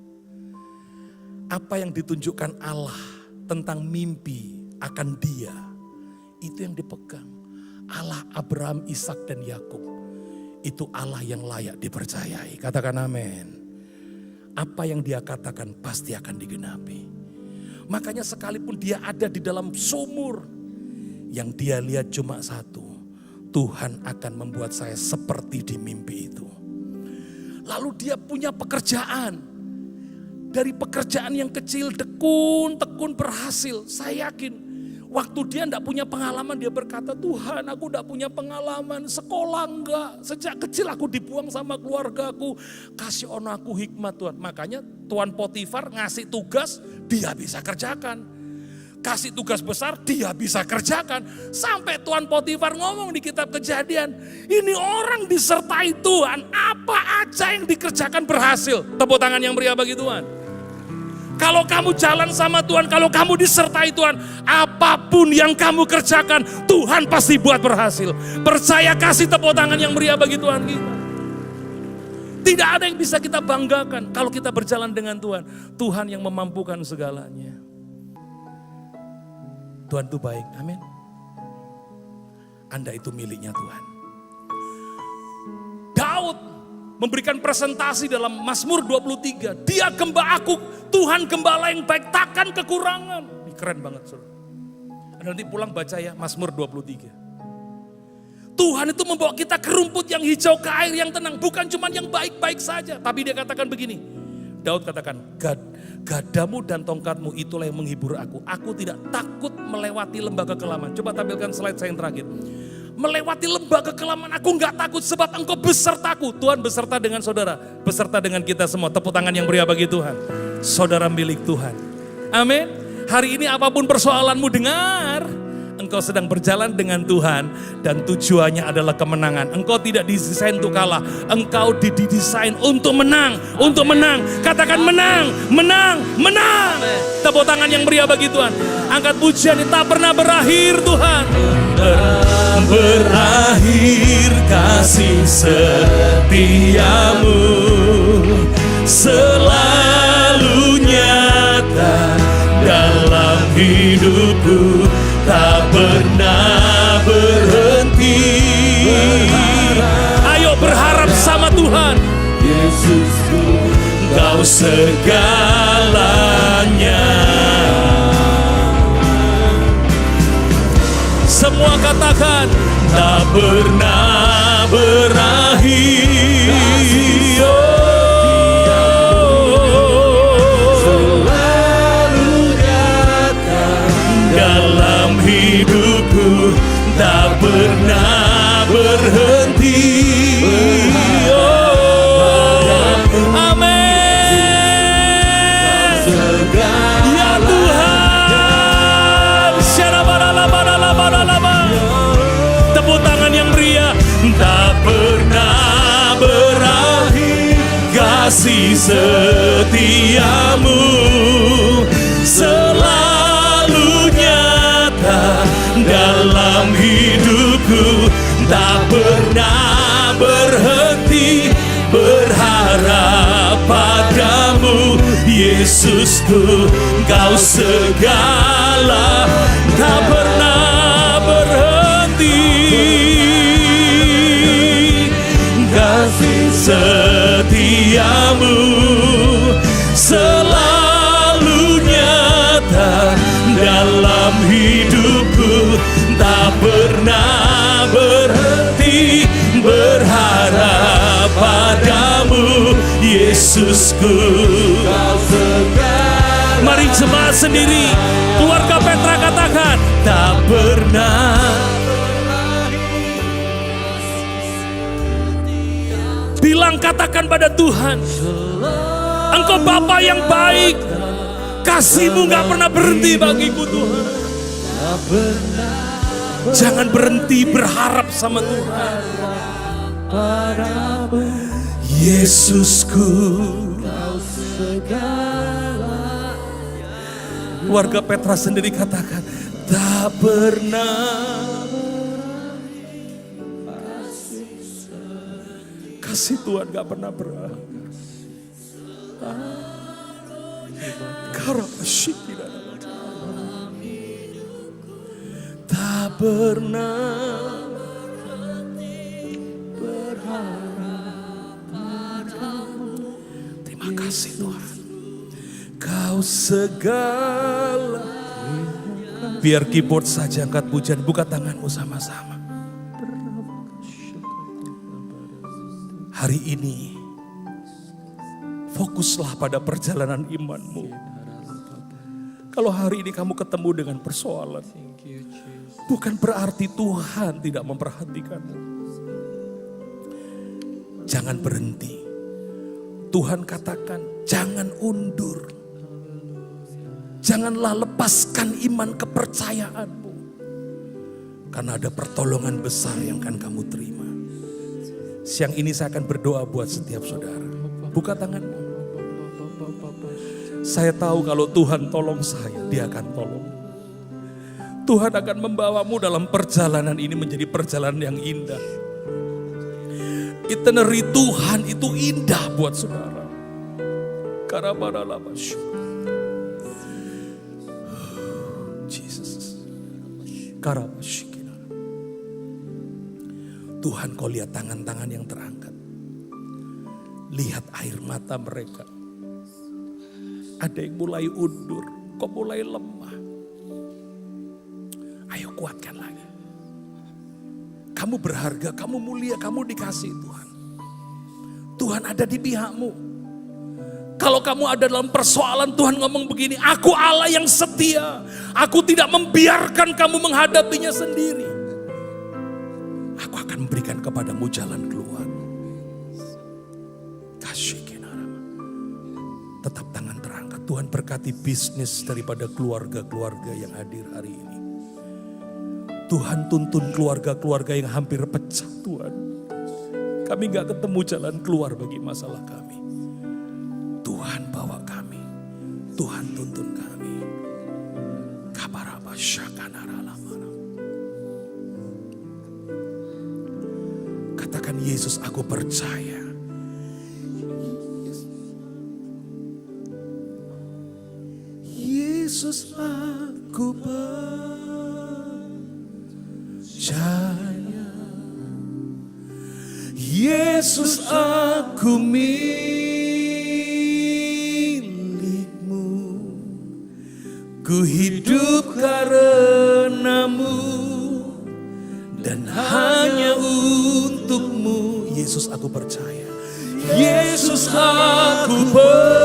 Apa yang ditunjukkan Allah tentang mimpi akan dia, itu yang dipegang. Allah Abraham, Ishak dan Yakub, itu Allah yang layak dipercayai. Katakan amin. apa yang dia katakan pasti akan digenapi. Makanya sekalipun dia ada di dalam sumur, yang dia lihat cuma satu, Tuhan akan membuat saya seperti di mimpi itu. Lalu dia punya pekerjaan, dari pekerjaan yang kecil tekun berhasil. Saya yakin waktu dia enggak punya pengalaman, dia berkata, Tuhan aku enggak punya pengalaman, sekolah enggak, sejak kecil aku dibuang sama keluargaku, kasih ono aku hikmat Tuhan. Makanya Tuan Potifar ngasih tugas, dia bisa kerjakan. Kasih tugas besar, dia bisa kerjakan. Sampai Tuan Potifar ngomong di kitab Kejadian, ini orang disertai Tuhan, apa aja yang dikerjakan berhasil. Tepuk tangan yang meriah bagi Tuhan. Kalau kamu jalan sama Tuhan, kalau kamu disertai Tuhan, apapun yang kamu kerjakan, Tuhan pasti buat berhasil. Percaya, kasih tepuk tangan yang meriah bagi Tuhan kita. Tidak ada yang bisa kita banggakan kalau kita berjalan dengan Tuhan. Tuhan yang memampukan segalanya. Tuhan itu baik, amin. Anda itu miliknya Tuhan. Daud memberikan presentasi dalam Mazmur 23. Dia Tuhan gembala yang baik, takkan kekurangan. Ini keren banget, saudara. Anda nanti pulang baca ya Mazmur 23. Tuhan itu membawa kita ke rumput yang hijau, ke air yang tenang. Bukan cuma yang baik-baik saja. Tapi dia katakan begini. Daud katakan, gadamu dan tongkatmu itulah yang menghibur aku. Aku tidak takut melewati lembah kekelaman. Coba tampilkan slide saya yang terakhir. Melewati lembah kekelaman aku enggak takut sebab engkau besertaku. Tuhan beserta dengan saudara, beserta dengan kita semua. Tepuk tangan yang meriah bagi Tuhan. Saudara milik Tuhan. Amin. Hari ini apapun persoalanmu, dengar. Engkau sedang berjalan dengan Tuhan dan tujuannya adalah kemenangan. Engkau tidak didesain untuk kalah, engkau didesain untuk menang, untuk menang. Katakan menang, menang, menang. Tepuk tangan yang meriah bagi Tuhan. Angkat pujian yang tak pernah berakhir Tuhan. Berakhir kasih setiamu selalu nyata dalam hidupku. Tak pernah berhenti. Ayo berharap sama Tuhan. Yesusku, Kau segalanya. Semua katakan, Tak pernah berakhir. Dalam hidupku tak pernah berhenti. amin. Ya Tuhan. Tepuk tangan yang meriah. Tak pernah berakhir kasih setiamu selalu nyata dalam hidupku. Tak pernah berhenti berharap padamu Yesusku, Kau segala. Tak pernah berhenti kasih setiamu selalu nyata dalam hidupku. Tak pernah berhenti berharap padamu Yesusku, Kau segala. Mari jemaat sendiri, keluarga Petra katakan, tak pernah. Bilang, katakan pada Tuhan, Engkau Bapa yang baik, kasih-Mu gak pernah berhenti bagiku Tuhan. Jangan berhenti berharap sama Tuhan. Yesusku, Keluarga Petra sendiri katakan, tak pernah. Kasih Tuhan gak pernah berakhir. Tak pernah berharap padamu. Terima kasih Tuhan. Kau segala. Biar keyboard saja angkat pujian, buka tanganmu sama-sama. Hari ini fokuslah pada perjalanan imanmu. Kalau hari ini kamu ketemu dengan persoalan, bukan berarti Tuhan tidak memperhatikanmu. Jangan berhenti. Tuhan katakan, jangan undur. Janganlah lepaskan iman kepercayaanmu. Karena ada pertolongan besar yang akan kamu terima. Siang ini saya akan berdoa buat setiap saudara. Buka tanganmu. Saya tahu kalau Tuhan tolong saya, Dia akan tolong. Tuhan akan membawamu dalam perjalanan ini menjadi perjalanan yang indah. Itinerary Tuhan itu indah buat saudara. Jesus. Tuhan, kau lihat tangan-tangan yang terangkat. Lihat air mata mereka. Ada yang mulai undur, kok mulai lemah. Ayo kuatkan lagi. Kamu berharga, kamu mulia, kamu dikasih Tuhan. Tuhan ada di pihakmu. Kalau kamu ada dalam persoalan, Tuhan ngomong begini, aku Allah yang setia. Aku tidak membiarkan kamu menghadapinya sendiri. Aku akan memberikan kepadamu jalan keluar. Tetap tangan terangkat. Tuhan berkati bisnis daripada keluarga-keluarga yang hadir hari ini. Tuhan tuntun keluarga-keluarga yang hampir pecah Tuhan. Kami gak ketemu jalan keluar bagi masalah kami. Tuhan bawa kami. Tuhan tuntun kami. Katakan, Yesus, aku percaya. Yesus, aku percaya. Yesus, aku milikmu. Ku hidup karenamu dan hanya untukmu. Yesus, aku percaya. Yesus, aku percaya.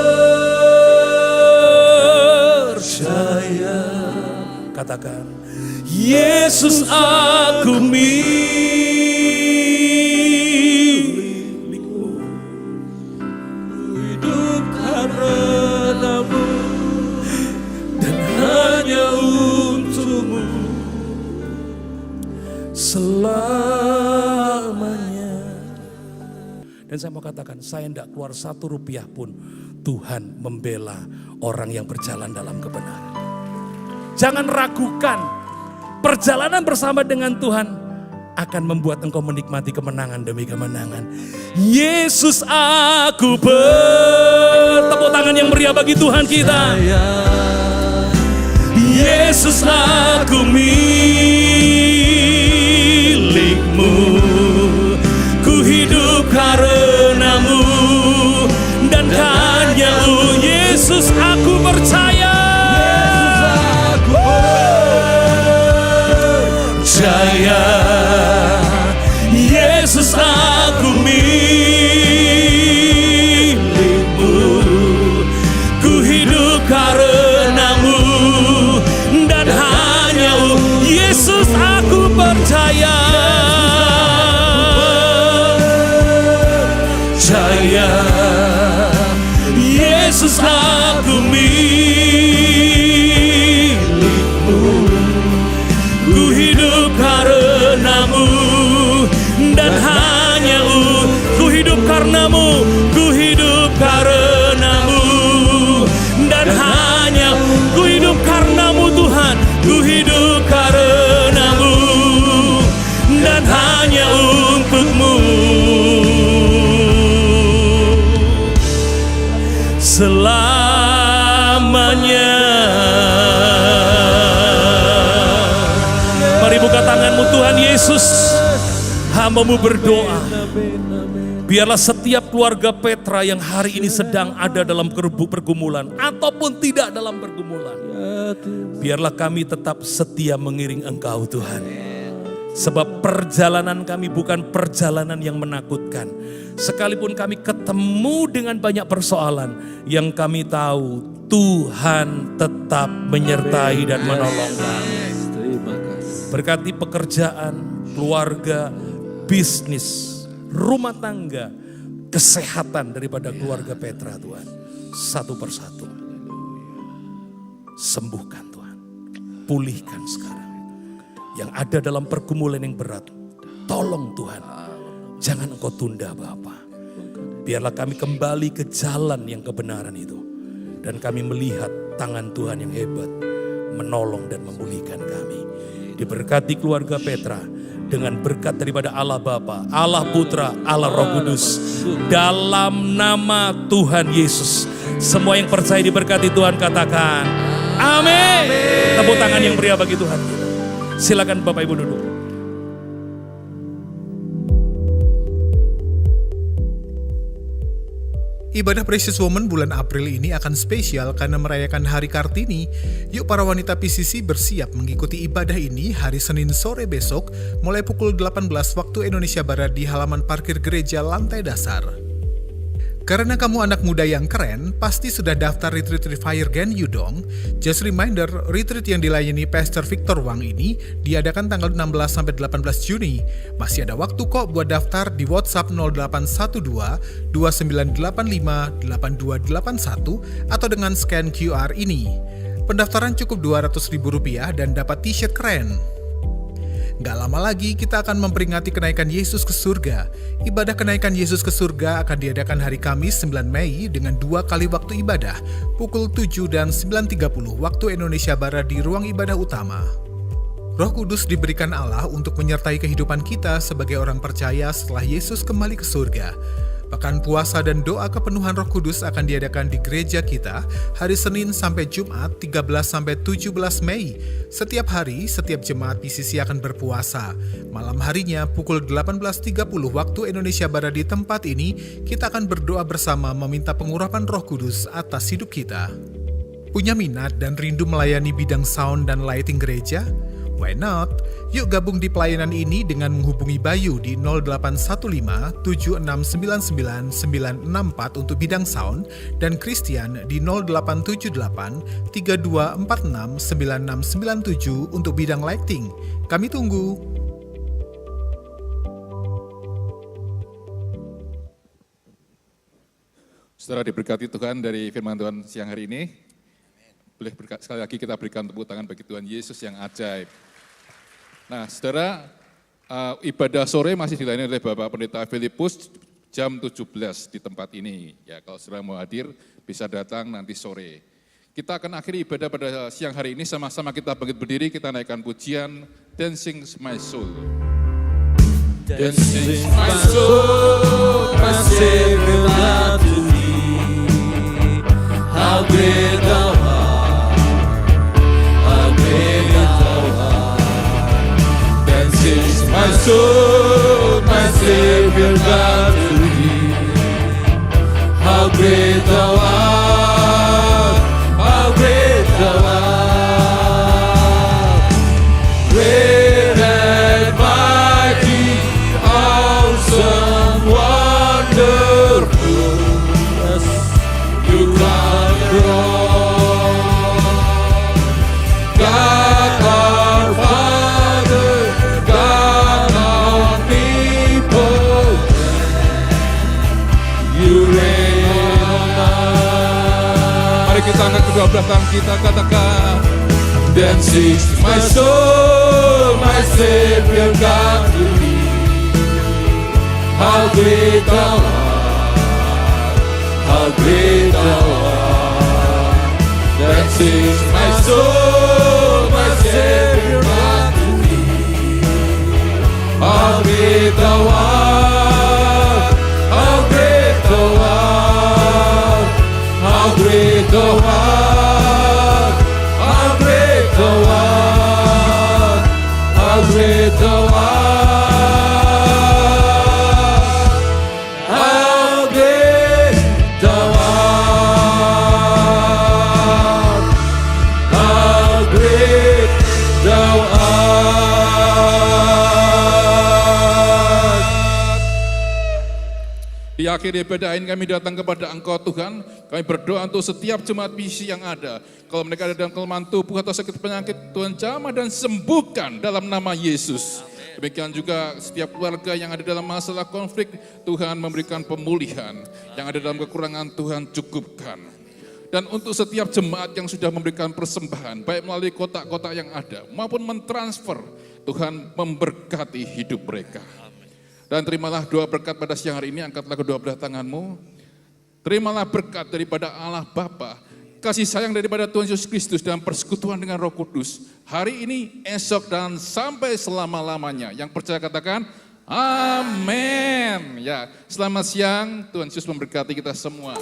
Katakan, Yesus, aku milikmu. Hidup karenamu dan hanya untukmu selamanya. Dan saya mau katakan, saya tidak keluar 1 rupiah pun. Tuhan membela orang yang berjalan dalam kebenaran. Jangan ragukan, perjalanan bersama dengan Tuhan akan membuat engkau menikmati kemenangan demi kemenangan. Yesus, aku tepuk tangan yang meriah bagi Tuhan kita. Yesus, aku milikmu. Ku hidup karenamu dan hanya Yesus, aku percaya. Percaya, Yesus, aku milikmu. Ku hidup karenamu dan hanya Yesus, aku percaya. Percaya, Yesus, aku milikmu. Ku hidup karenamu dan hanya ku hidup karenamu. Ku hidup karenamu dan hanya ku hidup karenamu Tuhan. Ku hidup karenamu dan hanya untukmu selamanya. Mari buka tanganmu. Tuhan Yesus, hamba-Mu berdoa, biarlah setiap keluarga Petra Petra yang hari ini sedang ada dalam pergumulan ataupun tidak dalam pergumulan. Biarlah kami tetap setia mengiring Engkau Tuhan. Sebab perjalanan kami bukan perjalanan yang menakutkan. Sekalipun kami ketemu dengan banyak persoalan, yang kami tahu Tuhan tetap menyertai dan menolong kami. Berkati pekerjaan, keluarga, bisnis, rumah tangga, kesehatan daripada keluarga Petra Tuhan. Satu persatu. Sembuhkan Tuhan. Pulihkan sekarang. Yang ada dalam pergumulan yang berat. Tolong Tuhan. Jangan Engkau tunda Bapa. Biarlah kami kembali ke jalan yang kebenaran itu. Dan kami melihat tangan Tuhan yang hebat. Menolong dan memulihkan kami. Diberkati keluarga Petra. Dengan berkat daripada Allah Bapa, Allah Putra, Allah Roh Kudus. Dalam nama Tuhan Yesus. Semua yang percaya diberkati Tuhan katakan amin. Tepuk tangan yang meriah bagi Tuhan. Silakan Bapak Ibu duduk. Ibadah Precious Woman bulan April ini akan spesial karena merayakan Hari Kartini. Yuk para wanita PCC bersiap mengikuti ibadah ini hari Senin sore besok mulai pukul 18 waktu Indonesia Barat di halaman parkir gereja lantai dasar. Karena kamu anak muda yang keren, pasti sudah daftar retreat Fire Gen You dong. Just reminder, retreat yang dilayani Pastor Victor Wang ini diadakan tanggal 16-18 Juni. Masih ada waktu kok buat daftar di WhatsApp 0812-2985-8281 atau dengan scan QR ini. Pendaftaran cukup Rp200.000 dan dapat t-shirt keren. Gak lama lagi kita akan memperingati kenaikan Yesus ke surga. Ibadah kenaikan Yesus ke surga akan diadakan hari Kamis 9 Mei dengan 2 kali waktu ibadah, pukul 7 dan 9.30 waktu Indonesia Barat di ruang ibadah utama. Roh Kudus diberikan Allah untuk menyertai kehidupan kita sebagai orang percaya setelah Yesus kembali ke surga. Pekan puasa dan doa kepenuhan Roh Kudus akan diadakan di gereja kita hari Senin sampai Jumat 13-17 Mei. Setiap hari, setiap jemaat PCC akan berpuasa. Malam harinya pukul 18.30 waktu Indonesia Barat di tempat ini, kita akan berdoa bersama meminta pengurapan Roh Kudus atas hidup kita. Punya minat dan rindu melayani bidang sound dan lighting gereja? Why not? Yuk gabung di pelayanan ini dengan menghubungi Bayu di 0815 7699 964 untuk bidang sound dan Christian di 0878 3246 9697 untuk bidang lighting. Kami tunggu. Saudara diberkati Tuhan dari firman Tuhan siang hari ini. Boleh sekali lagi kita berikan tepuk tangan bagi Tuhan Yesus yang ajaib. Nah, saudara, ibadah sore masih dilayani oleh Bapak Pendeta Filipus jam 17 di tempat ini. Ya, kalau saudara mau hadir, bisa datang nanti sore. Kita akan akhiri ibadah pada siang hari ini, sama-sama kita bangkit berdiri, kita naikkan pujian Dancing My Soul. Dancing my soul, my Savior God to thee. How great thou art, how great thou art. Dancing my soul, my Savior God to thee. How great thou art, how great thou art. Great and mighty, awesome, wonderful, yes, you conquer. God our Father, God omnipotent, you reign on high. Mari kita angkat kedua belah tangan kita, katakan. Dancing my soul, my Savior God to thee. How great thou art, how great thou art. Dancing my soul, my Savior God to thee. How great thou art, how great thou art, how great thou art, how great thou art, how great thou art, how great Di akhir ibadah ini kami datang kepada Engkau Tuhan. Kami berdoa untuk setiap jemaat misi yang ada. Kalau mereka ada dalam kelemahan tubuh atau sakit penyakit, Tuhan jamah dan sembuhkan dalam nama Yesus. Demikian juga setiap keluarga yang ada dalam masalah konflik, Tuhan memberikan pemulihan. Yang ada dalam kekurangan, Tuhan cukupkan. Dan untuk setiap jemaat yang sudah memberikan persembahan, baik melalui kotak-kotak yang ada, maupun mentransfer, Tuhan memberkati hidup mereka. Dan terimalah doa berkat pada siang hari ini, angkatlah kedua belah tanganmu. Terimalah berkat daripada Allah Bapa, kasih sayang daripada Tuhan Yesus Kristus dan persekutuan dengan Roh Kudus. Hari ini, esok, dan sampai selama-lamanya. Yang percaya katakan, amin. Ya, selamat siang, Tuhan Yesus memberkati kita semua.